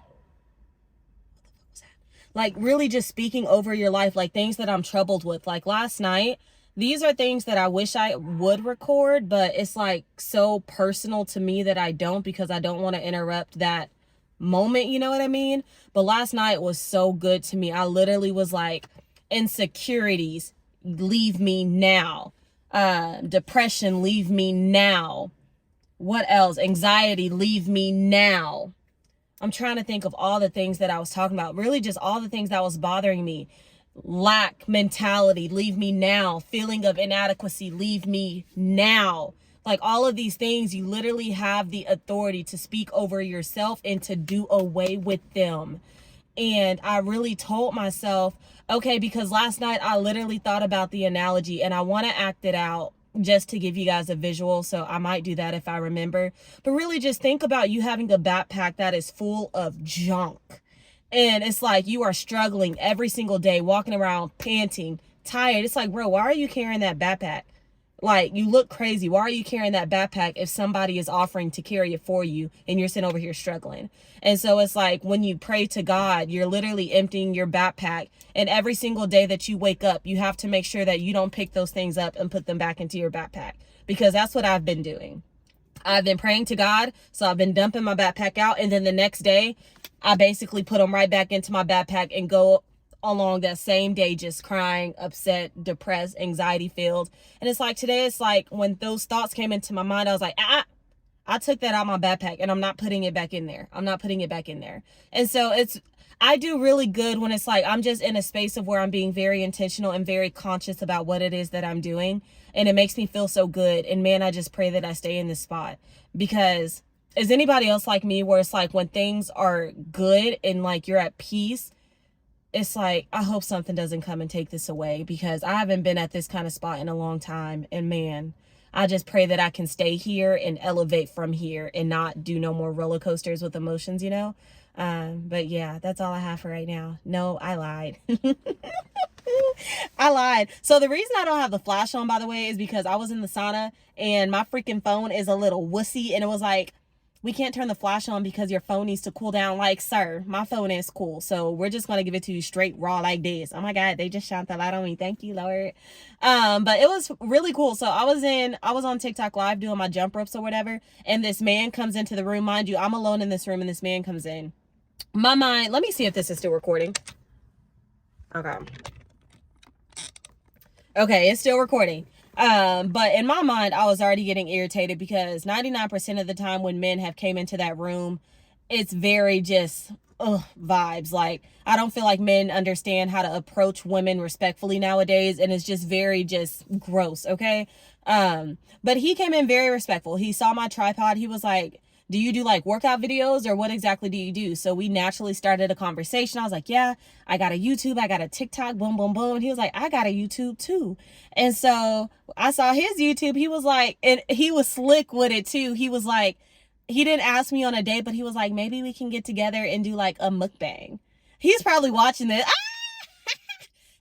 just speaking over your life, like things that I'm troubled with. Like last night, these are things that I wish I would record, but it's like so personal to me that I don't because I don't want to interrupt that moment. You know what I mean? But last night was so good to me. I literally was like, insecurities, leave me now. Depression, leave me now. What else? Anxiety, leave me now. I'm trying to think of all the things that I was talking about. Really just all the things that was bothering me. Lack mentality, leave me now. Feeling of inadequacy, leave me now. Like all of these things, you literally have the authority to speak over yourself and to do away with them. And I really told myself, okay, because last night I literally thought about the analogy and I want to act it out just to give you guys a visual. So I might do that if I remember. But really just think about you having a backpack that is full of junk. And it's like you are struggling every single day, walking around, panting, tired. It's like, bro, why are you carrying that backpack? Like, you look crazy. Why are you carrying that backpack if somebody is offering to carry it for you and you're sitting over here struggling? And so it's like when you pray to God, you're literally emptying your backpack. And every single day that you wake up, you have to make sure that you don't pick those things up and put them back into your backpack. Because that's what I've been doing. I've been praying to God, so I've been dumping my backpack out. And then the next day, I basically put them right back into my backpack and go along that same day just crying, upset, depressed, anxiety filled. And it's like today, it's like when those thoughts came into my mind, I was like, I took that out of my backpack and I'm not putting it back in there. I'm not putting it back in there. And so I do really good when it's like I'm just in a space of where I'm being very intentional and very conscious about what it is that I'm doing. And it makes me feel so good. And man, I just pray that I stay in this spot. Because is anybody else like me where it's like when things are good and like you're at peace, it's like, I hope something doesn't come and take this away, because I haven't been at this kind of spot in a long time. And man, I just pray that I can stay here and elevate from here and not do no more roller coasters with emotions, you know? But yeah, that's all I have for right now. No, I lied. I lied. So the reason I don't have the flash on, by the way, is because I was in the sauna and my freaking phone is a little wussy, and it was like, we can't turn the flash on because your phone needs to cool down. Like, sir, my phone is cool. So we're just going to give it to you straight raw like this. Oh my God, they just shined the light on me. Thank you, Lord. But it was really cool. So I was on TikTok live doing my jump ropes or whatever. And this man comes into the room. Mind you, I'm alone in this room and this man comes in. My mind, let me see if this is still recording. Okay, it's still recording. But in my mind, I was already getting irritated because 99% of the time when men have came into that room, it's very just vibes. Like, I don't feel like men understand how to approach women respectfully nowadays, and it's just very just gross, okay? But he came in very respectful. He saw my tripod. He was like, do you do like workout videos or what exactly do you do? So we naturally started a conversation. I was like, yeah, I got a YouTube, I got a TikTok, boom, boom, boom. And he was like, I got a YouTube too. And so I saw his YouTube. He was like, and he was slick with it too. He was like, he didn't ask me on a date, but he was like, maybe we can get together and do like a mukbang. He's probably watching this.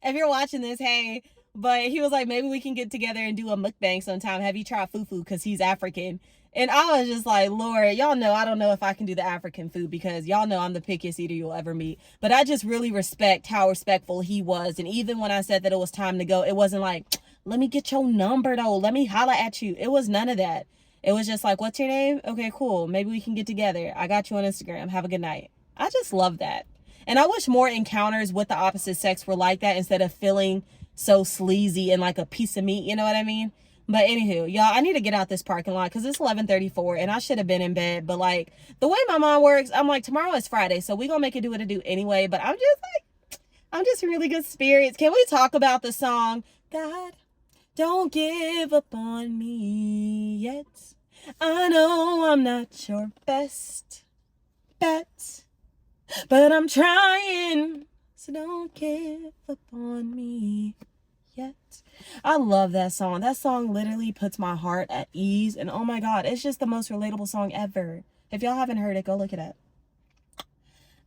If you're watching this, hey. But he was like, maybe we can get together and do a mukbang sometime. Have you tried fufu? Because he's African. And I was just like, Lord, y'all know I don't know if I can do the African food, because y'all know I'm the pickiest eater you'll ever meet. But I just really respect how respectful he was. And even when I said that it was time to go, it wasn't like, let me get your number though, let me holla at you. It was none of that. It was just like, what's your name? Okay, cool. Maybe we can get together. I got you on Instagram. Have a good night. I just love that. And I wish more encounters with the opposite sex were like that, instead of feeling so sleazy and like a piece of meat. You know what I mean? But anywho, y'all, I need to get out this parking lot because it's 11:34 and I should have been in bed. But like the way my mind works, I'm like, tomorrow is Friday, so we're going to make it do what it do anyway. But I'm just in really good spirits. Can we talk about the song, God, don't give up on me yet? I know I'm not your best bet, but I'm trying, so don't give up on me yet. I love that song. That song literally puts my heart at ease, and oh my God, it's just the most relatable song ever. If y'all haven't heard it, go look it up.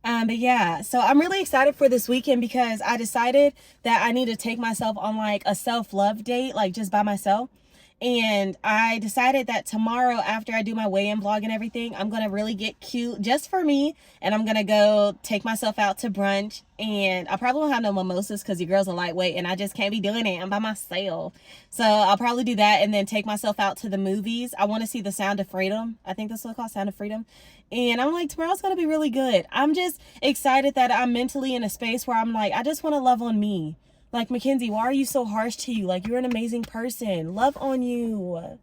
But yeah, so I'm really excited for this weekend because I decided that I need to take myself on like a self-love date, like just by myself. And I decided that tomorrow, after I do my weigh-in vlog and everything, I'm going to really get cute just for me. And I'm going to go take myself out to brunch. And I probably won't have no mimosas because your girl's a lightweight and I just can't be doing it. I'm by myself. So I'll probably do that and then take myself out to the movies. I want to see The Sound of Freedom. I think that's what it's called, Sound of Freedom. And I'm like, tomorrow's going to be really good. I'm just excited that I'm mentally in a space where I'm like, I just want to love on me. Like, Mackenzie, why are you so harsh to you? Like, you're an amazing person. Love on you.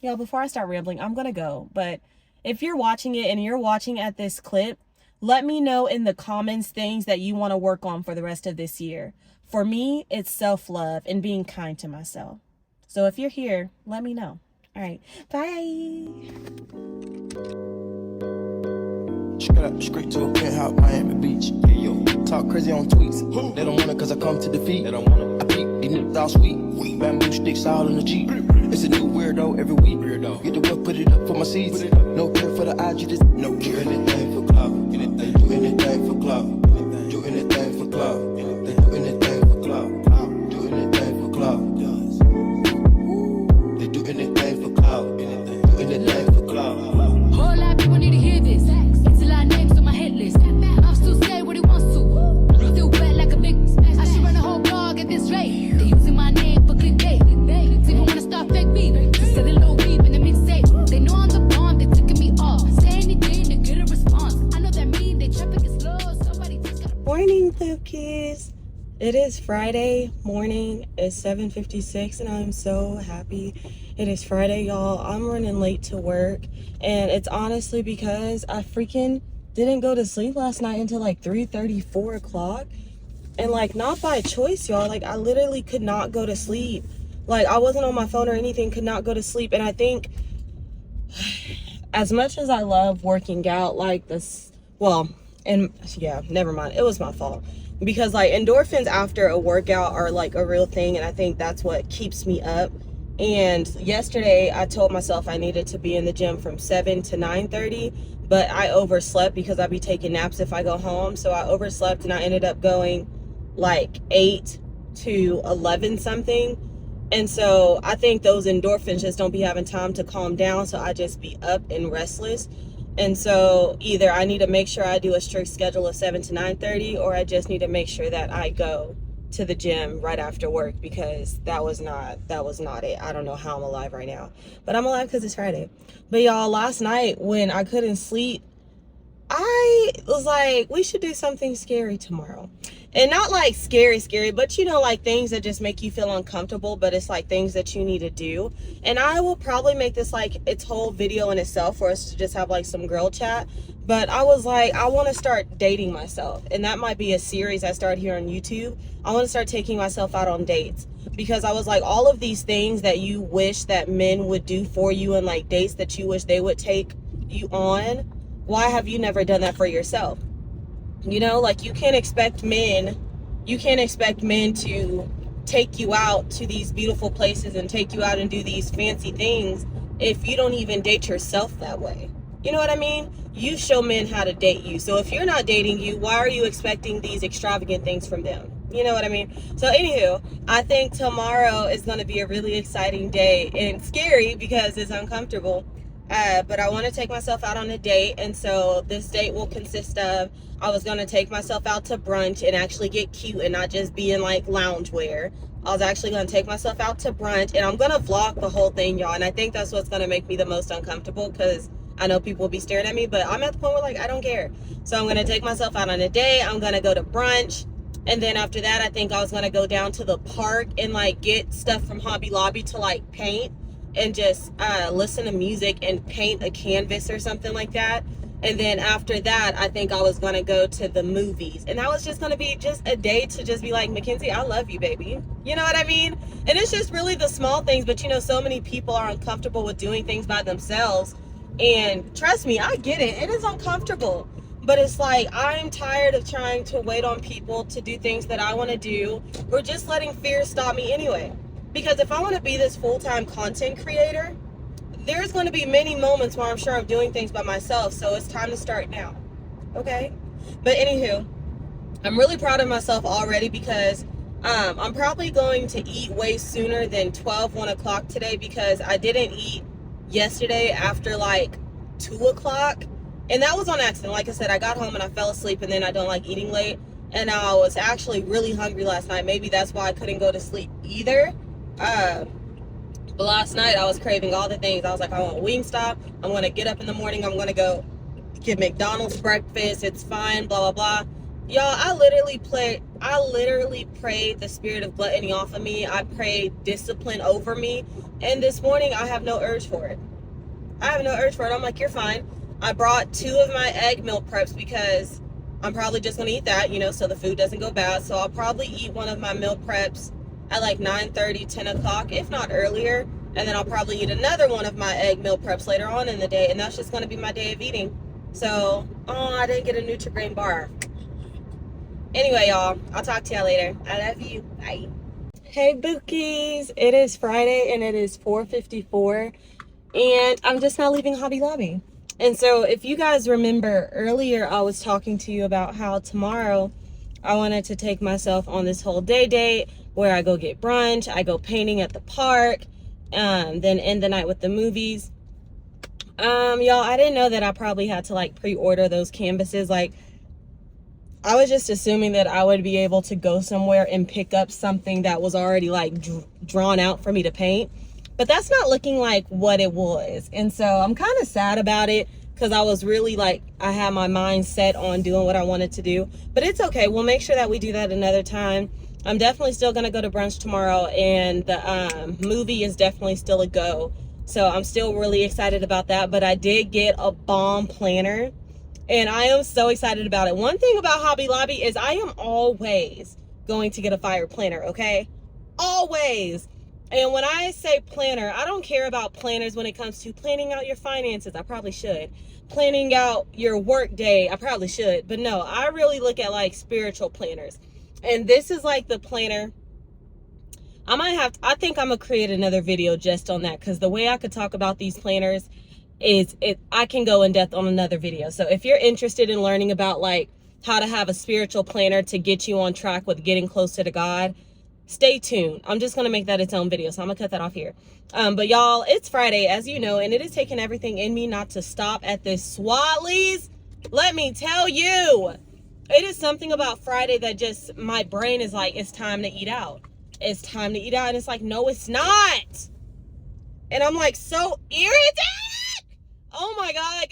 Yeah, before I start rambling, I'm going to go. But if you're watching it and you're watching at this clip, let me know in the comments things that you want to work on for the rest of this year. For me, it's self-love and being kind to myself. So if you're here, let me know. All right. Bye. Straight up, straight to a penthouse, Miami Beach. Hey, yo, talk crazy on tweets. They don't want it cause I come to defeat. They don't want it. I peep, these niggas all sweet. Bamboo sticks all in the Jeep. It's a new weirdo every week. Get the work, put it up for my seeds. No care for the IG, just no care. Anything for clout. They do anything for clout. Do anything for clout. They do anything for clout. Do anything for clout. They do anything for clout. Do anything for clout. Whole lot of people need to hear this. It's a lot of names on my hit list. I'm still say what he wants to. Still wet like a big. I should run a whole blog at this rate. They using my name for clickbait. Even wanna start fake beef. Just selling low beef in the mixtape. They know I'm the bomb. They ticking me off. Say anything to get a response. I know that mean they traffic is slow. Somebody just gotta. Morning, Cookies. It is Friday morning. It's 7:56 and I'm so happy It is Friday, y'all. I'm running late to work, and it's honestly because I freaking didn't go to sleep last night until like 3:30, 4 o'clock. And like, not by choice, y'all. Like, I literally could not go to sleep. Like, I wasn't on my phone or anything, could not go to sleep. And I think as much as I love working out, like this, well, and yeah, never mind. It was my fault. Because like endorphins after a workout are like a real thing. And I think that's what keeps me up. And yesterday I told myself I needed to be in the gym from 7 to 9:30, but I overslept because I'd be taking naps if I go home. So I overslept and I ended up going like 8 to 11 something. And so I think those endorphins just don't be having time to calm down. So I just be up and restless. And so either I need to make sure I do a strict schedule of 7 to 9:30, or I just need to make sure that I go to the gym right after work, because that was not it. I don't know how I'm alive right now, but I'm alive because it's Friday. But y'all, last night when I couldn't sleep, I was like, we should do something scary tomorrow. And not like scary, but you know, like things that just make you feel uncomfortable, but it's like things that you need to do. And I will probably make this like its whole video in itself for us to just have like some girl chat. But I was like, I want to start dating myself. And that might be a series I start here on YouTube. I want to start taking myself out on dates. Because I was like, all of these things that you wish that men would do for you, and like dates that you wish they would take you on, why have you never done that for yourself? You know, like you can't expect men to take you out to these beautiful places and take you out and do these fancy things if you don't even date yourself that way. You know what I mean? You show men how to date you. So if you're not dating you, why are you expecting these extravagant things from them? You know what I mean? So anywho, I think tomorrow is going to be a really exciting day, and scary because it's uncomfortable. But I want to take myself out on a date. And so this date will consist of, I was going to take myself out to brunch and actually get cute and not just be in like loungewear. I was actually going to take myself out to brunch, and I'm going to vlog the whole thing, y'all. And I think that's what's going to make me the most uncomfortable, because I know people will be staring at me, but I'm at the point where like, I don't care. So I'm going to take myself out on a date. I'm going to go to brunch. And then after that, I think I was going to go down to the park and like get stuff from Hobby Lobby to like paint and just listen to music and paint a canvas or something like that. And then after that, I think I was going to go to the movies. And that was just going to be just a day to just be like, Mackenzie, I love you, baby. You know what I mean? And it's just really the small things. But, you know, so many people are uncomfortable with doing things by themselves. And trust me, I get it. It is uncomfortable. But it's like, I'm tired of trying to wait on people to do things that I want to do, or just letting fear stop me anyway. Because if I want to be this full-time content creator, there's going to be many moments where I'm sure I'm doing things by myself. So it's time to start now. Okay? But anywho, I'm really proud of myself already, because I'm probably going to eat way sooner than 1 o'clock today, because I didn't eat yesterday after like 2 o'clock. And that was on accident. Like I said, I got home and I fell asleep, and then I don't like eating late. And I was actually really hungry last night. Maybe that's why I couldn't go to sleep either. But last night I was craving all the things. I was like, I want Wingstop. I'm going to get up in the morning. I'm going to go get McDonald's breakfast. It's fine, blah, blah, blah. Y'all, I literally prayed the spirit of gluttony off of me. I prayed discipline over me. And this morning I have no urge for it. I'm like, you're fine. I brought 2 of my egg meal preps because I'm probably just going to eat that, you know, so the food doesn't go bad. So I'll probably eat one of my meal preps at like 9:30, 10 o'clock, if not earlier. And then I'll probably eat another one of my egg meal preps later on in the day. And that's just going to be my day of eating. So, I didn't get a Nutri-Grain bar. Anyway, y'all, I'll talk to y'all later. I love you. Bye. Hey, Bookies. It is Friday and it is 4:54. And I'm just now leaving Hobby Lobby. And so if you guys remember earlier, I was talking to you about how tomorrow I wanted to take myself on this whole day date where I go get brunch, I go painting at the park, then end the night with the movies. Y'all, I didn't know that I probably had to like pre-order those canvases. Like, I was just assuming that I would be able to go somewhere and pick up something that was already like drawn out for me to paint. But that's not looking like what it was. And so I'm kind of sad about it, because I was really like, I had my mind set on doing what I wanted to do. But it's okay. We'll make sure that we do that another time. I'm definitely still going to go to brunch tomorrow, and the movie is definitely still a go. So I'm still really excited about that. But I did get a bomb planner, and I am so excited about it. One thing about Hobby Lobby is I am always going to get a fire planner, okay? Always. And when I say planner, I don't care about planners when it comes to planning out your finances. I probably should. Planning out your work day. I probably should. But no, I really look at like spiritual planners. And this is like the planner. I think I'm going to create another video just on that, because the way I could talk about these planners is I can go in depth on another video. So if you're interested in learning about like how to have a spiritual planner to get you on track with getting closer to God, stay tuned. I'm just going to make that its own video, so I'm going to cut that off here. But y'all, it's Friday, as you know, and it is taking everything in me not to stop at this Swatley's. Let me tell you, it is something about Friday that just, my brain is like, it's time to eat out. It's time to eat out. And it's like, no, it's not. And I'm like so irritated. Oh my God.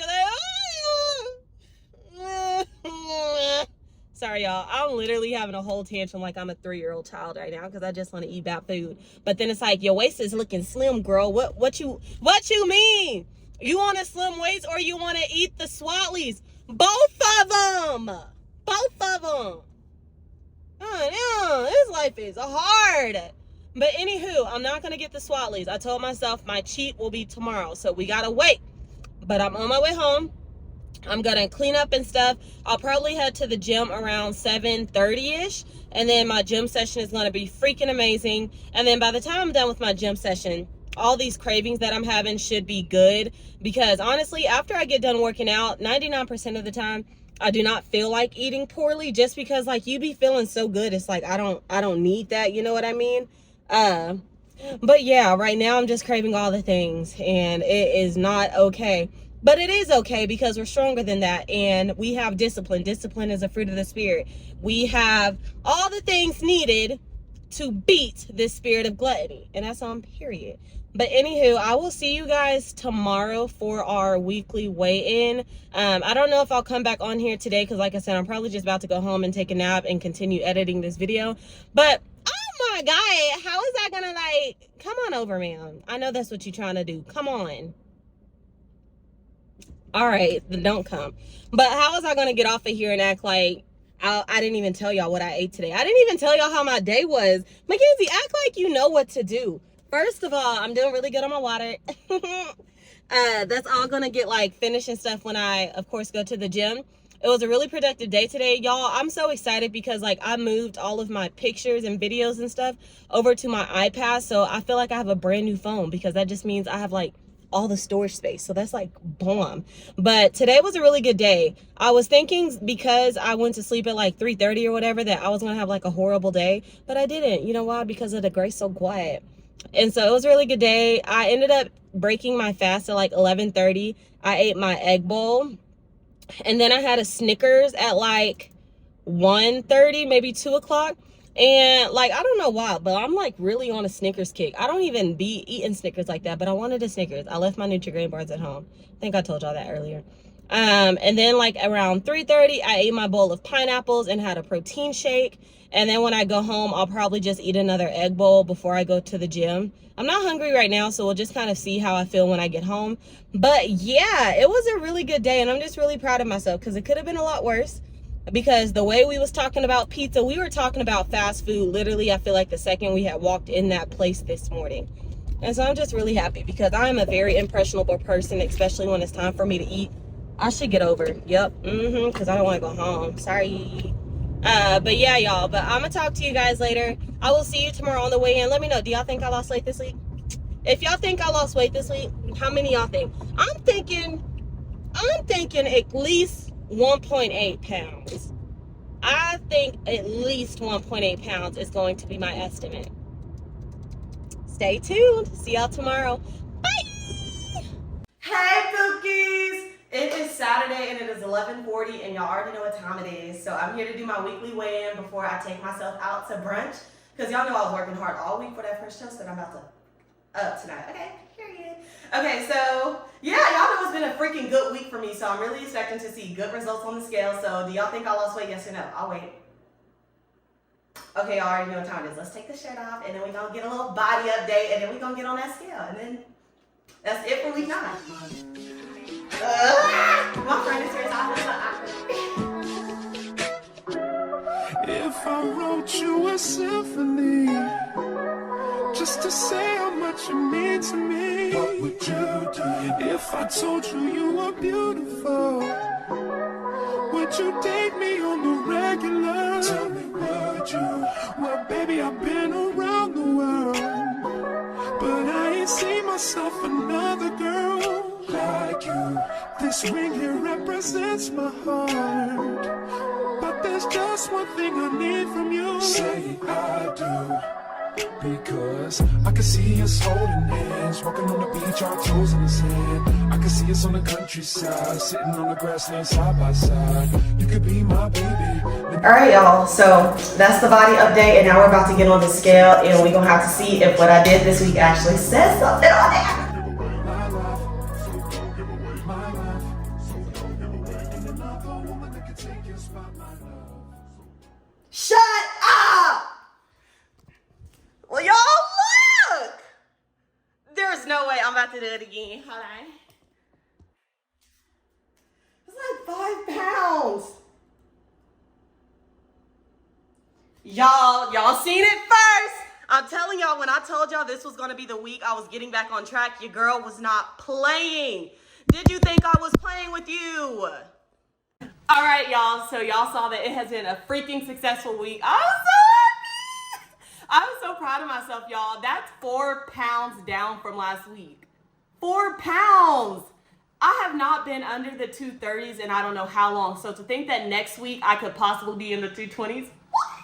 Sorry, y'all. I'm literally having a whole tantrum like I'm a 3-year-old child right now because I just want to eat bad food. But then it's like, your waist is looking slim, girl. What you mean? You want a slim waist or you want to eat the Swatley's? Both of them. Both of them. Oh, this life is hard. But anywho, I'm not going to get the Swatley's. I told myself my cheat will be tomorrow. So we got to wait. But I'm on my way home. I'm going to clean up and stuff. I'll probably head to the gym around 7:30-ish. And then my gym session is going to be freaking amazing. And then by the time I'm done with my gym session, all these cravings that I'm having should be good. Because honestly, after I get done working out, 99% of the time, I do not feel like eating poorly, just because like you be feeling so good. It's like, I don't need that. You know what I mean? But yeah, right now I'm just craving all the things, and it is not okay. But it is okay because we're stronger than that, and we have discipline. Discipline is a fruit of the spirit. We have all the things needed to beat this spirit of gluttony, and that's on period. But anywho, I will see you guys tomorrow for our weekly weigh-in. I don't know if I'll come back on here today because, like I said, I'm probably just about to go home and take a nap and continue editing this video. But oh my God, how is that gonna, like, come on over, man. I know that's what you're trying to do. Come on. All right, then don't come. But how was I gonna get off of here and act like I didn't even tell y'all what I ate today? I didn't even tell y'all how my day was. Mackenzie, act like you know what to do. First of all, I'm doing really good on my water. That's all gonna get like finished and stuff when I, of course, go to the gym. It was a really productive day today, y'all. I'm so excited because like I moved all of my pictures and videos and stuff over to my iPad. So I feel like I have a brand new phone, because that just means I have like all the storage space. So that's like bomb. But today was a really good day. I was thinking because I went to sleep at like 3:30 or whatever that I was gonna have like a horrible day, but I didn't. You know why? Because of the Grace So Quiet. And so it was a really good day. I ended up breaking my fast at like 11:30. I ate my egg bowl, and then I had a Snickers at like 1:30, maybe 2 o'clock. And like, I don't know why, but I'm like really on a Snickers kick. I don't even be eating Snickers like that, but I wanted a Snickers. I left my Nutri-Grain bars at home. I think I told y'all that earlier. And then like around 3:30, I ate my bowl of pineapples and had a protein shake. And then when I go home, I'll probably just eat another egg bowl before I go to the gym. I'm not hungry right now, so we'll just kind of see how I feel when I get home. But yeah, it was a really good day, and I'm just really proud of myself because it could have been a lot worse. Because the way we was talking about pizza, we were talking about fast food literally, I feel like the second we had walked in that place this morning. And so I'm just really happy because I am a very impressionable person, especially when it's time for me to eat. I should get over. Yep. Because I don't want to go home. Sorry. But yeah, y'all. But I'm going to talk to you guys later. I will see you tomorrow on the way in. Let me know. Do y'all think I lost weight this week? If y'all think I lost weight this week, how many y'all think? I'm thinking at least 1.8 pounds. I think at least 1.8 pounds is going to be my estimate. Stay tuned. See y'all tomorrow. Bye. Hey, Bookies. It is Saturday and it is 11:40, and y'all already know what time it is. So I'm here to do my weekly weigh-in before I take myself out to brunch. Because y'all know I was working hard all week for that French toast that I'm about to up tonight. Okay, period. Okay, so yeah, y'all know it's been a freaking good week for me, so I'm really expecting to see good results on the scale. So do y'all think I lost weight? Yes or no? I'll wait. Okay, y'all already know what time it is. Let's take the shirt off, and then we're gonna get a little body update, and then we're gonna get on that scale, and then that's it for week 9. My friend is here, so I feel so awkward. If I wrote you a symphony, just to say how much you mean to me, what would you do? If I told you you were beautiful, would you date me on the regular? Tell me, would you? Well, baby, I've been around the world, but I ain't seen myself another girl like you. This ring here represents my heart, but there's just one thing I need from you. Say I do. Because I can see us holding hands, walking on the beach, our toes in the sand. I can see us on the countryside, sitting on the grassland side by side. You could be my baby. All right, y'all. So that's the body update, and now we're about to get on the scale, and we're gonna have to see if what I did this week actually says something on there. Shut up! Well, y'all look! There's no way I'm about to do it again. Hold on. It's like 5 pounds. Y'all seen it first. I'm telling y'all, when I told y'all this was gonna be the week I was getting back on track, your girl was not playing. Did you think I was playing with you? All right, y'all. So y'all saw that it has been a freaking successful week. I'm so happy. I'm so proud of myself, y'all. That's 4 pounds down from last week. 4 pounds. I have not been under the 230s in I don't know how long. So to think that next week I could possibly be in the 220s, what?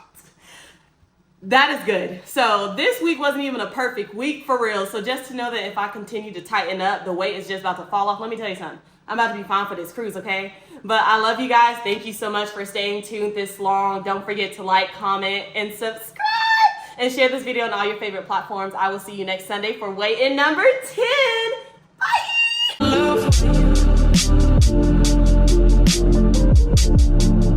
That is good. So this week wasn't even a perfect week for real. So just to know that if I continue to tighten up, the weight is just about to fall off. Let me tell you something. I'm about to be fine for this cruise, okay? But I love you guys. Thank you so much for staying tuned this long. Don't forget to like, comment, and subscribe. And share this video on all your favorite platforms. I will see you next Sunday for weigh-in number 10. Bye!